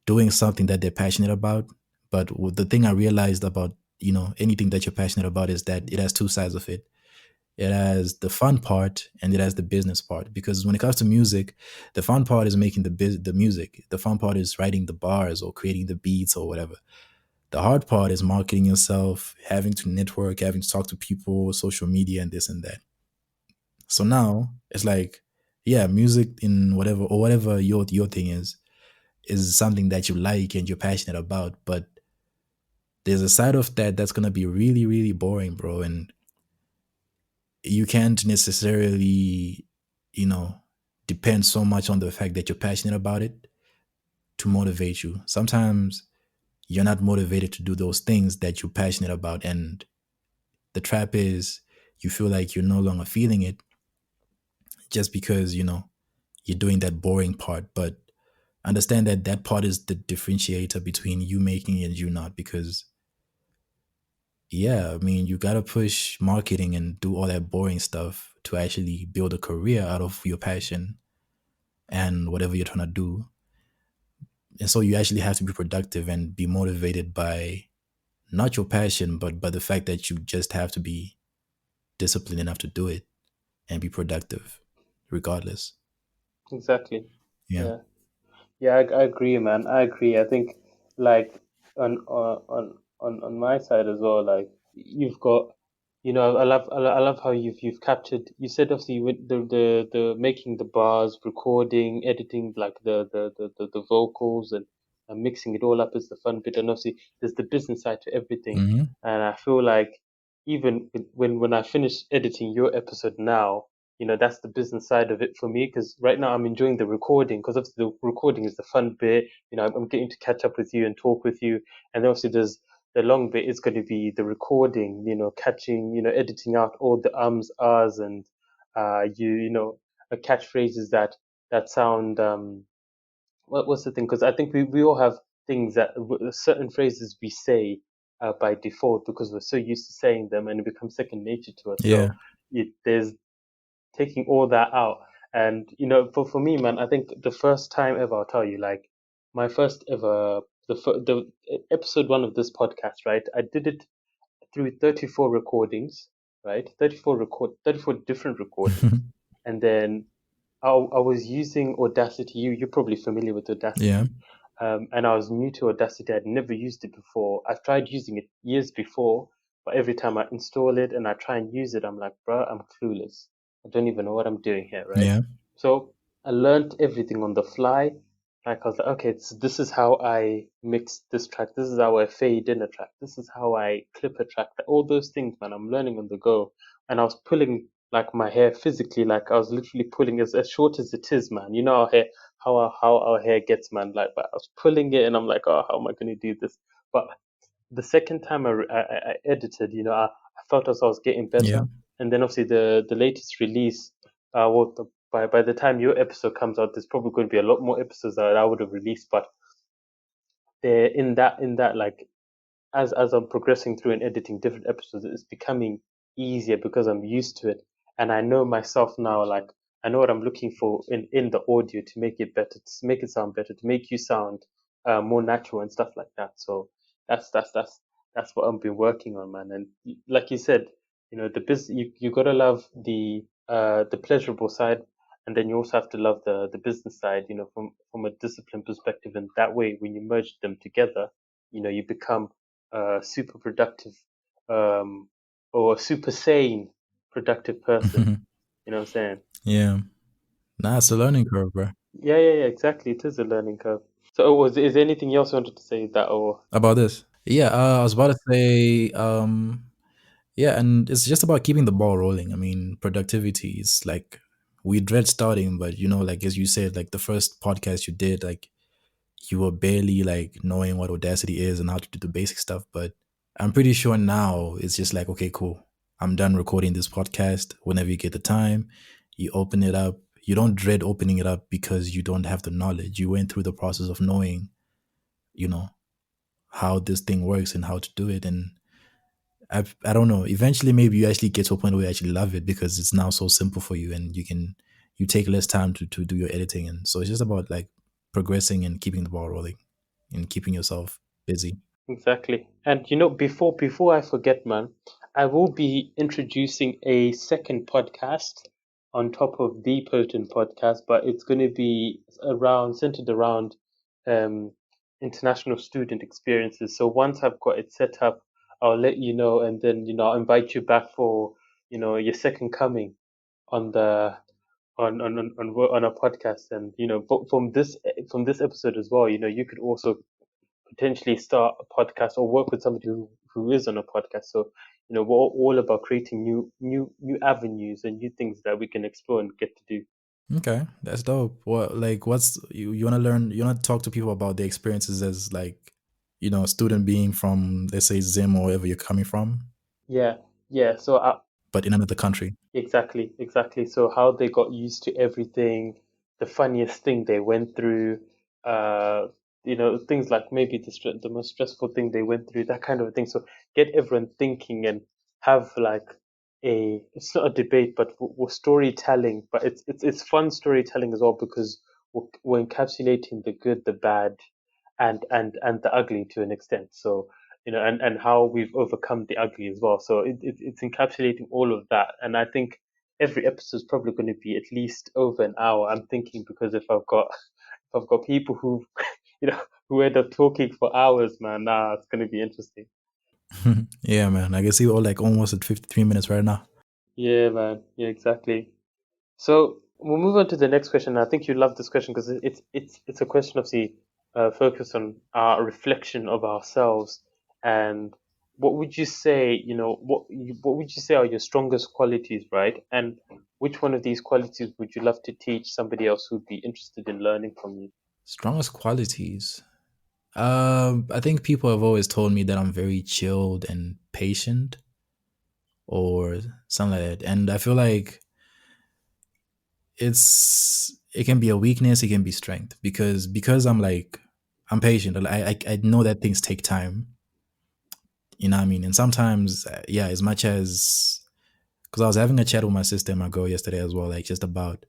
doing something that they're passionate about. But the thing I realized about, anything that you're passionate about is that it has two sides of it. It has the fun part and it has the business part. Because when it comes to music, the fun part is making the music. The fun part is writing the bars or creating the beats or whatever. The hard part is marketing yourself, having to network, having to talk to people, social media, and this and that. So now it's like, yeah, music in whatever or whatever your thing is something that you like and you're passionate about, but there's a side of that that's gonna be really, really boring, bro. And you can't necessarily, you know, depend so much on the fact that you're passionate about it to motivate you. Sometimes you're not motivated to do those things that you're passionate about. And the trap is you feel like you're no longer feeling it just because, you're doing that boring part. But understand that that part is the differentiator between you making it and you not. Because yeah, I mean, you gotta push marketing and do all that boring stuff to actually build a career out of your passion and whatever you're trying to do. And so you actually have to be productive and be motivated by not your passion, but the fact that you just have to be disciplined enough to do it and be productive regardless. Exactly. Yeah. Yeah. Yeah, I agree, man. I agree. I think like on my side as well, like you've got, I love how you've captured. You said obviously with the making the bars, recording, editing, like the vocals, and mixing it all up is the fun bit, and obviously there's the business side to everything. Hmm. And I feel like even when I finish editing your episode now, that's the business side of it for me, because right now I'm enjoying the recording, because obviously the recording is the fun bit. I'm getting to catch up with you and talk with you, and obviously there's the long bit is going to be the recording, catching, editing out all the ums, ahs, and catchphrases that sound what's the thing? Because I think we all have things that certain phrases we say by default because we're so used to saying them, and it becomes second nature to us. Yeah. So there's taking all that out. And for me, man, I think the first time ever, I'll tell you, like my first ever, the episode one of this podcast, right? I did it through 34 recordings, right? 34 different recordings, and then I was using Audacity. You're probably familiar with Yeah. Audacity, and I was new to Audacity. I'd never used it before. I've tried using it years before, but every time I install it and I try and use it, I'm like, bro, I'm clueless. I don't even know what I'm doing here, right? Yeah. So I learned everything on the fly. Like I was like, okay, this is how I mix this track. This is how I fade in a track. This is how I clip a track. All those things, man, I'm learning on the go. And I was pulling like my hair physically, like I was literally pulling as short as it is, man. You know our hair, how our hair gets, man. Like, but I was pulling it, and I'm like, oh, how am I going to do this? But the second time I edited, I felt as I was getting Yeah. better. And then obviously the latest release, by the time your episode comes out, there's probably going to be a lot more episodes that I would have released. But they're in that like as I'm progressing through and editing different episodes, it's becoming easier because I'm used to it. and I know myself now. Like I know what I'm looking for in the audio to make it better, to make it sound better, to make you sound more natural and stuff like that. So that's what I've been working on, man. And like you said, the business, you gotta love the pleasurable side, and then you also have to love the business side, from a discipline perspective. And that way, when you merge them together, you become a super productive, um, or a super sane, productive person. You know what I'm saying? Yeah. Nah, it's a learning curve, bro. Yeah, exactly. It is a learning curve. So, is there anything else you wanted to say that, or About this. Yeah, I was about to say, yeah, and it's just about keeping the ball rolling. I mean, productivity is like we dread starting, but like as you said, like the first podcast you did, like you were barely like knowing what Audacity is and how to do the basic stuff. But I'm pretty sure now it's just like, okay, cool. I'm done recording this podcast. Whenever you get the time, you open it up. You don't dread opening it up because you don't have the knowledge. You went through the process of knowing, you know, how this thing works and how to do it. And I don't know. Eventually, maybe you actually get to a point where you actually love it because it's now so simple for you, and you take less time to do your editing, and so it's just about like progressing and keeping the ball rolling and keeping yourself busy. exactly? And before I forget, man, I will be introducing a second podcast on top of the P.O.T.N podcast, but it's going to be centered around um, international student experiences. So once I've got it set up, I'll let you know, and then I'll invite you back for your second coming on the on a podcast. And but from this episode as well, you could also potentially start a podcast or work with somebody who is on a podcast. So we're all about creating new avenues and new things that we can explore and get to do. Okay, that's dope. What like what's you want to learn? You want to talk to people about their experiences as like a student being from, let's say, Zim or wherever you're coming from, Yeah, yeah. So but in another country. exactly. So how they got used to everything, the funniest thing they went through, uh, things like maybe the most stressful thing they went through, that kind of thing. So get everyone thinking and have like it's not a debate, but we're storytelling, but it's fun storytelling as well because we're encapsulating the good, the bad, and the ugly to an extent. So and how we've overcome the ugly as well. So it's encapsulating all of that. And I think every episode is probably going to be at least over an hour. I'm thinking because if I've got people who who end up talking for hours, man, it's going to be interesting. Yeah, man. I can see we're all like almost at 53 minutes right now. Yeah, man. Yeah, exactly. So we'll move on to the next question. I think you love this question because it's a question of the focus on our reflection of ourselves. And what would you say, what would you say are your strongest qualities, right? And which one of these qualities would you love to teach somebody else who'd be interested in learning from you? Strongest qualities. I think people have always told me that I'm very chilled and patient or something like that. And I feel like it can be a weakness, it can be strength because I'm patient. I know that things take time. You know what I mean? And sometimes, yeah, as much as because I was having a chat with my sister and my girl yesterday as well, like just about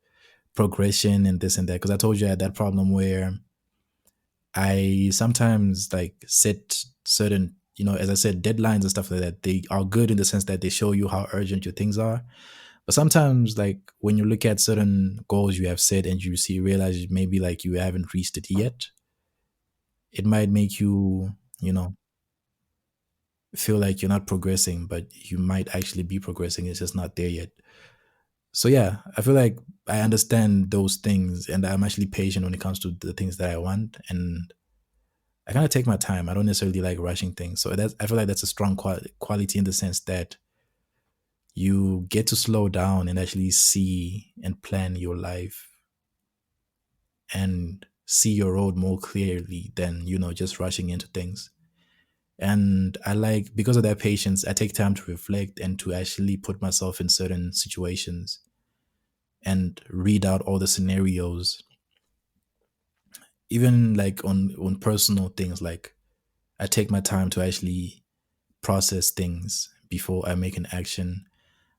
progression and this and that. Because I told you I had that problem where I sometimes like set certain, as I said, deadlines and stuff like that. They are good in the sense that they show you how urgent your things are. But sometimes, like when you look at certain goals you have set and realize maybe like you haven't reached it yet, it might make you, feel like you're not progressing, but you might actually be progressing. It's just not there yet. So yeah, I feel like I understand those things and I'm actually patient when it comes to the things that I want. And I kind of take my time. I don't necessarily like rushing things. So I feel like that's a strong quality in the sense that you get to slow down and actually see and plan your life and see your road more clearly than, just rushing into things. And I like, because of that patience, I take time to reflect and to actually put myself in certain situations and read out all the scenarios, even like on personal things. Like I take my time to actually process things before I make an action.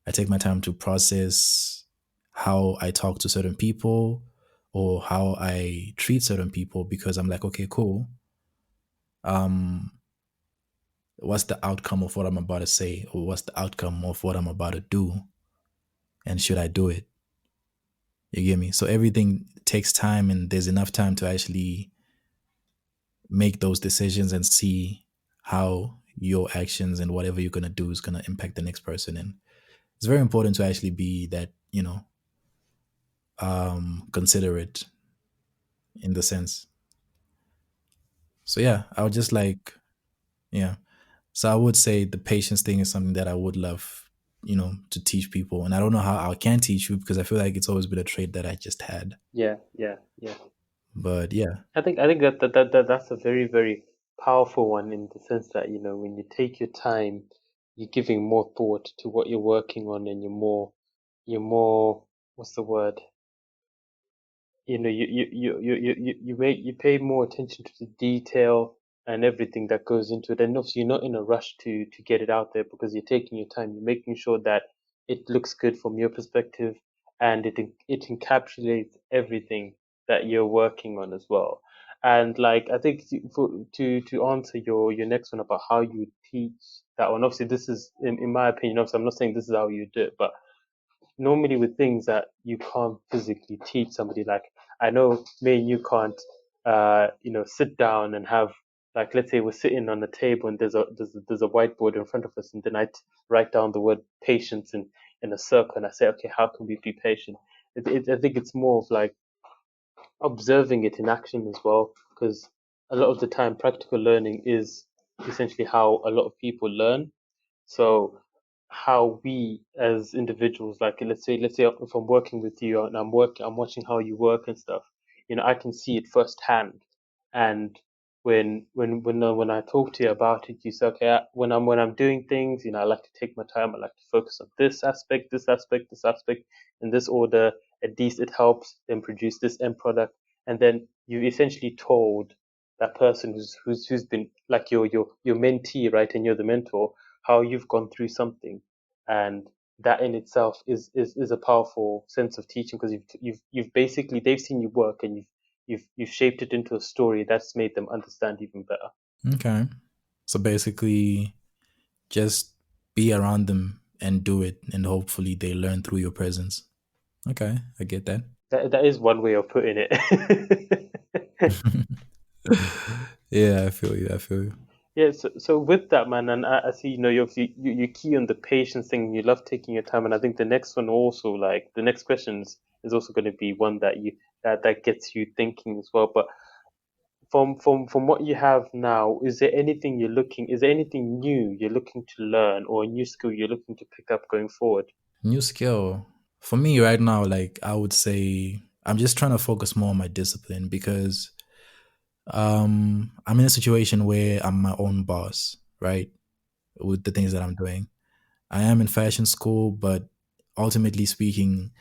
I take my time to process how I talk to certain people or how I treat certain people because I'm like, okay, cool. Um, what's the outcome of what I'm about to say, or what's the outcome of what I'm about to do, and should I do it? You get me? So everything takes time, and there's enough time to actually make those decisions and see how your actions and whatever you're gonna do is gonna impact the next person. And it's very important to actually be that, considerate in the sense. So yeah, I would just like, yeah. So I would say the patience thing is something that I would love, to teach people. And I don't know how I can teach you because I feel like it's always been a trait that I just had. Yeah, yeah, yeah. But yeah. I think that's a very, very powerful one in the sense that, when you take your time, you're giving more thought to what you're working on, and you're more, what's the word? You pay more attention to the detail and everything that goes into it. And obviously, you're not in a rush to get it out there because you're taking your time. You're making sure that it looks good from your perspective, and it encapsulates everything that you're working on as well. And like I think to answer your next one about how you teach that one, obviously this is in my opinion. Obviously, I'm not saying this is how you do it, but normally with things that you can't physically teach somebody, like I know me and you can't sit down and have, like, let's say we're sitting on a table and there's a whiteboard in front of us, and then write down the word patience in a circle, and I say, okay, how can we be patient? I think it's more of like observing it in action as well, because a lot of the time practical learning is essentially how a lot of people learn. So how we as individuals, like let's say if I'm working with you and I'm watching how you work and stuff, I can see it firsthand. And when I talk to you about it, you say, okay, when I'm doing things, I like to take my time. I like to focus on this aspect, this aspect, this aspect in this order. At least it helps them produce this end product. And then you essentially told that person who's been like your mentee, right? And you're the mentor, how you've gone through something, and that in itself is a powerful sense of teaching, because you've basically, they've seen you work, and you've shaped it into a story that's made them understand even better. Okay. So basically, just be around them and do it, and hopefully they learn through your presence. Okay, I get that. That is one way of putting it. Yeah, I feel you. I feel you. Yeah, so with that, man, and I see, you key on the patience thing. You love taking your time, and I think the next one also, like the next questions, is also going to be one that gets you thinking as well. But from what you have now, is there anything new you're looking to learn, or a new skill you're looking to pick up going forward? New skill. For me right now, like I would say I'm just trying to focus more on my discipline because I'm in a situation where I'm my own boss, right? With the things that I'm doing. I am in fashion school, but ultimately speaking,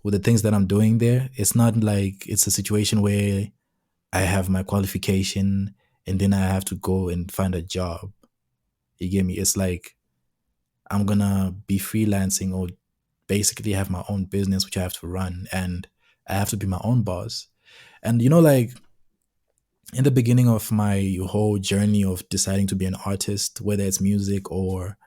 with the things that I'm doing there, it's not like it's a situation where I have my qualification and then I have to go and find a job. You get me? It's like I'm gonna be freelancing or basically have my own business which I have to run, and I have to be my own boss. And like in the beginning of my whole journey of deciding to be an artist, whether it's music or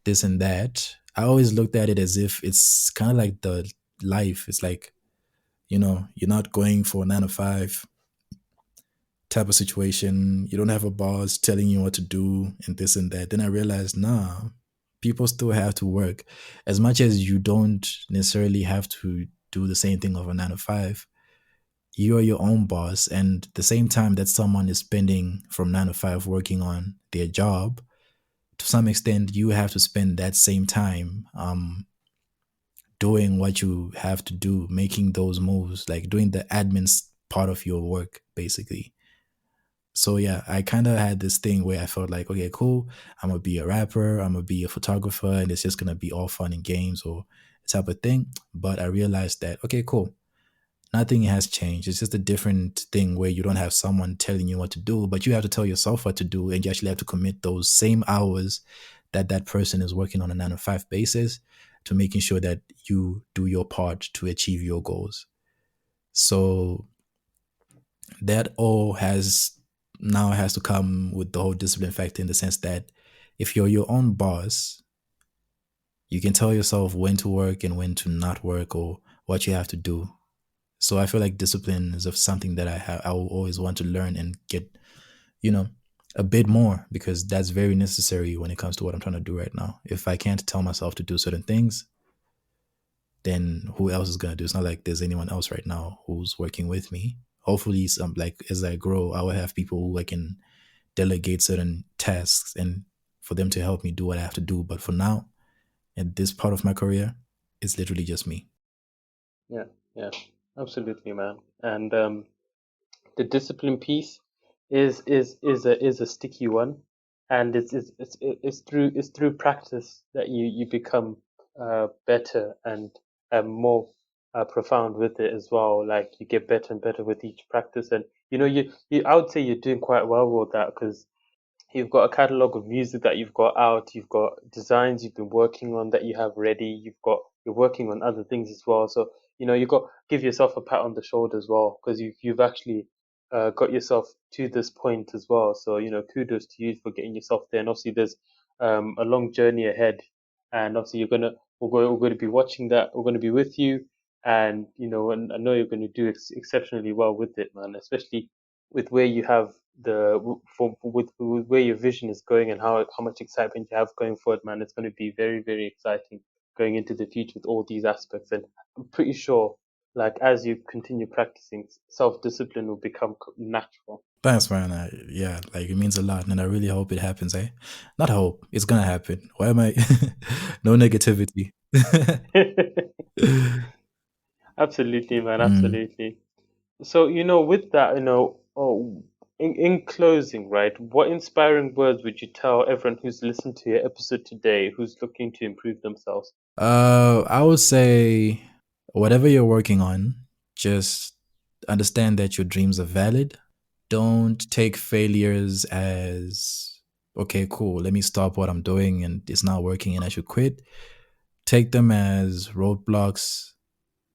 this and that, I always looked at it as if it's kind of like the life. It's like, you're not going for a 9 to 5 type of situation. You don't have a boss telling you what to do and this and that. Then I realized, nah, people still have to work. As much as you don't necessarily have to do the same thing of a 9 to 5, you are your own boss. And the same time that someone is spending from 9 to 5 working on their job, to some extent, you have to spend that same time doing what you have to do, making those moves, like doing the admin part of your work, basically. So yeah, I kind of had this thing where I felt like, okay, cool, I'm gonna be a rapper, I'm gonna be a photographer, and it's just gonna be all fun and games or type of thing. But I realized that, okay, cool, nothing has changed. It's just a different thing where you don't have someone telling you what to do, but you have to tell yourself what to do, and you actually have to commit those same hours that that person is working on a 9 to 5 basis. to making sure that you do your part to achieve your goals. So that all has to come with the whole discipline factor, in the sense that if you're your own boss, you can tell yourself when to work and when to not work, or what you have to do. So I feel like discipline is of something that I will always want to learn and get, you know, a bit more, because that's very necessary when it comes to what I'm trying to do right now. If I can't tell myself to do certain things, then who else is gonna do? It's not like there's anyone else right now who's working with me. Hopefully, some, like, as I grow, I will have people who I can delegate certain tasks and for them to help me do what I have to do. But for now, at this part of my career, it's literally just me. Yeah, yeah, absolutely, man. And the discipline piece is a sticky one, and it's through practice that you become better and more profound with it as well. Like you get better and better with each practice, and you I would say you're doing quite well with that, because you've got a catalog of music that you've got out, you've got designs you've been working on that you have ready, you're working on other things as well. So you've got give yourself a pat on the shoulder as well, because you've actually got yourself to this point as well. So kudos to you for getting yourself there. And obviously there's a long journey ahead, and obviously we're going to be watching that. We're going to be with you, and and I know you're going to do exceptionally well with it, man. Especially with where you have with where your vision is going, and how much excitement you have going forward, man. It's going to be very, very exciting going into the future with all these aspects. And I'm pretty sure, like, as you continue practicing, self-discipline will become natural. Thanks, man. Yeah, like, it means a lot, and I really hope it happens. Not hope, it's gonna happen. Why am I? No negativity. Absolutely, man. Mm. Absolutely. So, with that, in closing, right, what inspiring words would you tell everyone who's listened to your episode today, who's looking to improve themselves? I would say, whatever you're working on, just understand that your dreams are valid. Don't take failures as, okay, cool, let me stop what I'm doing and it's not working and I should quit. Take them as roadblocks,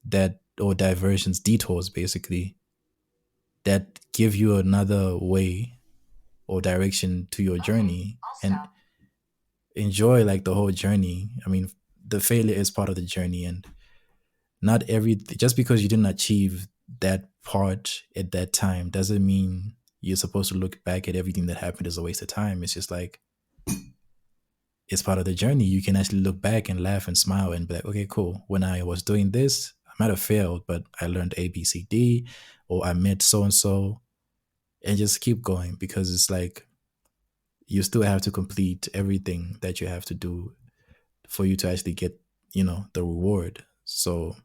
that, or diversions, detours basically, that give you another way or direction to your journey, and enjoy, like, the whole journey. I mean, the failure is part of the journey, and not every just because you didn't achieve that part at that time doesn't mean you're supposed to look back at everything that happened as a waste of time. It's just like, it's part of the journey. You can actually look back and laugh and smile and be like, okay, cool. When I was doing this, I might have failed, but I learned A, B, C, D, or I met so and so, and just keep going, because it's like you still have to complete everything that you have to do for you to actually get, the reward. So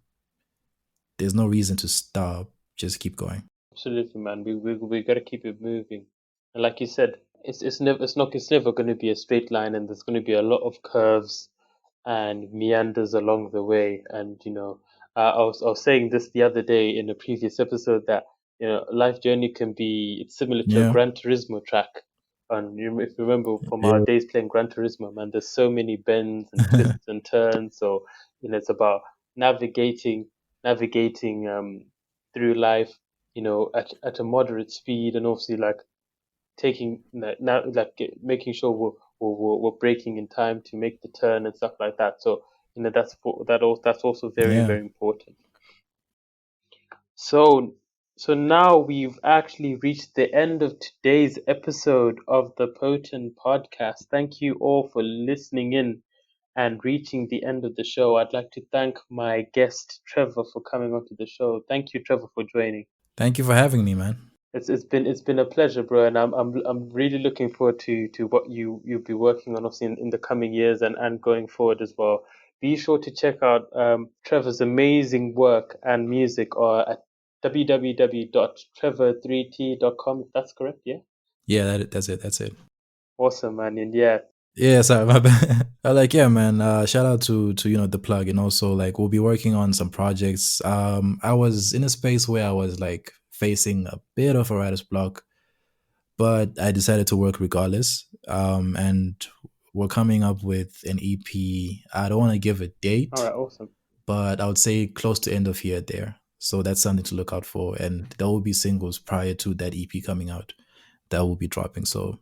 there's no reason to stop. Just keep going. Absolutely, man. We got to keep it moving. And like you said, it's never going to be a straight line, and there's going to be a lot of curves and meanders along the way. And I was saying this the other day in a previous episode, that life journey can be, it's similar to a Yeah. Gran Turismo track. And if you remember from our Yeah. days playing Gran Turismo, man, there's so many bends and twists and turns. So it's about navigating navigating through life, at a moderate speed, and obviously, like, taking now, like, making sure we're braking in time to make the turn and stuff like that. So that's also very, Yeah. very important. So so now we've actually reached the end of today's episode of the P.O.T.N podcast. Thank you all for listening in and reaching the end of the show. I'd like to thank my guest Trevor for coming onto the show. Thank you, Trevor, for joining. Thank you for having me, man. It's been a pleasure, bro, and I'm really looking forward to what you'll be working on, obviously, in the coming years, and going forward as well. Be sure to check out Trevor's amazing work and music at www.trevor3t.com, if that's correct. Yeah, Yeah, that's it. That's it. awesome, man. And yeah, Yeah, sorry, my bad. I like, yeah, man. Shout out to the plug, and also, like, we'll be working on some projects. I was in a space where I was, like, facing a bit of a writer's block, but I decided to work regardless. And we're coming up with an EP. I don't want to give a date, All right, awesome. but I would say close to end of year there. So that's something to look out for. And there will be singles prior to that EP coming out that will be dropping. So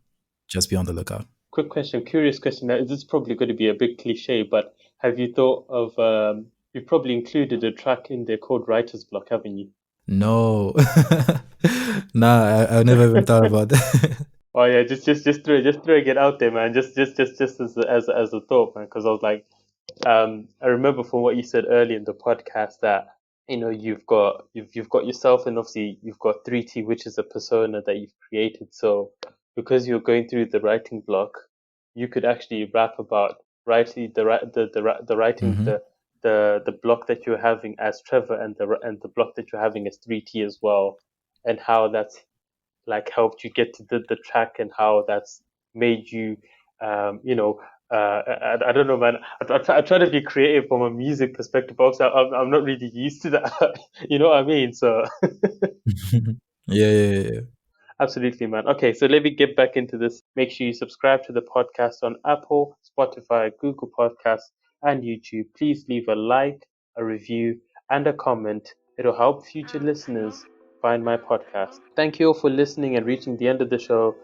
just be on the lookout. Quick question, curious question. Now, this is probably going to be a bit cliche, but have you thought of, you've probably included a track in there called Writer's Block, haven't you? No. Nah, I never even thought about that. Oh yeah, just throwing it out there, man. Just as a thought, man. Because I was like, I remember from what you said earlier in the podcast that you've got yourself, and obviously you've got 3T, which is a persona that you've created. So because you're going through the writing block, you could actually rap about writing the writing Mhm. the block that you're having as Trevor, and the block that you're having as 3T as well, and how that's like helped you get to the track, and how that's made you I don't know, man. I try to be creative from a music perspective. Also, I'm not really used to that. You know what I mean? So Yeah. absolutely, man. Okay, so let me get back into this. Make sure you subscribe to the podcast on Apple, Spotify, Google Podcasts, and YouTube. Please leave a like, a review, and a comment. It'll help future listeners find my podcast. Thank you all for listening and reaching the end of the show.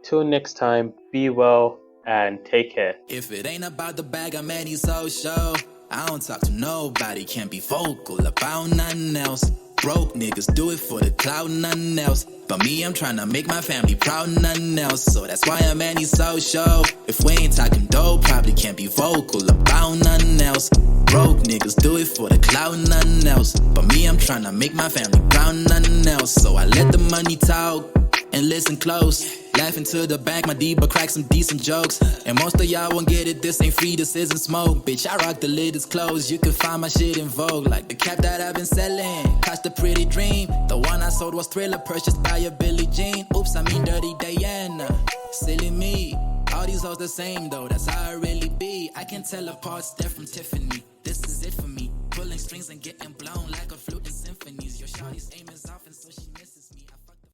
Till next time, be well and take care. If it ain't about the bag, I'm any social. I don't talk to nobody, can't be vocal about nothing else. Broke niggas do it for the clout, nothing else. But me, I'm tryna make my family proud, nothing else. So that's why I'm anti-social. If we ain't talking dope, probably can't be vocal about nothing else. Broke niggas do it for the clout, nothing else. But me, I'm tryna make my family proud, nothing else. So I let the money talk and listen close. Laughing to the bank, my D, but crack some decent jokes. And most of y'all won't get it, this ain't free, this isn't smoke. Bitch, I rock the lid is closed, you can find my shit in Vogue. Like the cap that I've been selling, catch the pretty dream. The one I sold was Thriller, purchased by a Billie Jean. Oops, I mean Dirty Diana, silly me. All these hoes the same though, that's how I really be. I can tell apart Steph from Tiffany, this is it for me. Pulling strings and getting blown like a flute in symphonies. Your shawty's aim is off and so she misses me.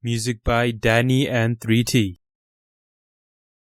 Music by Danny and 3T.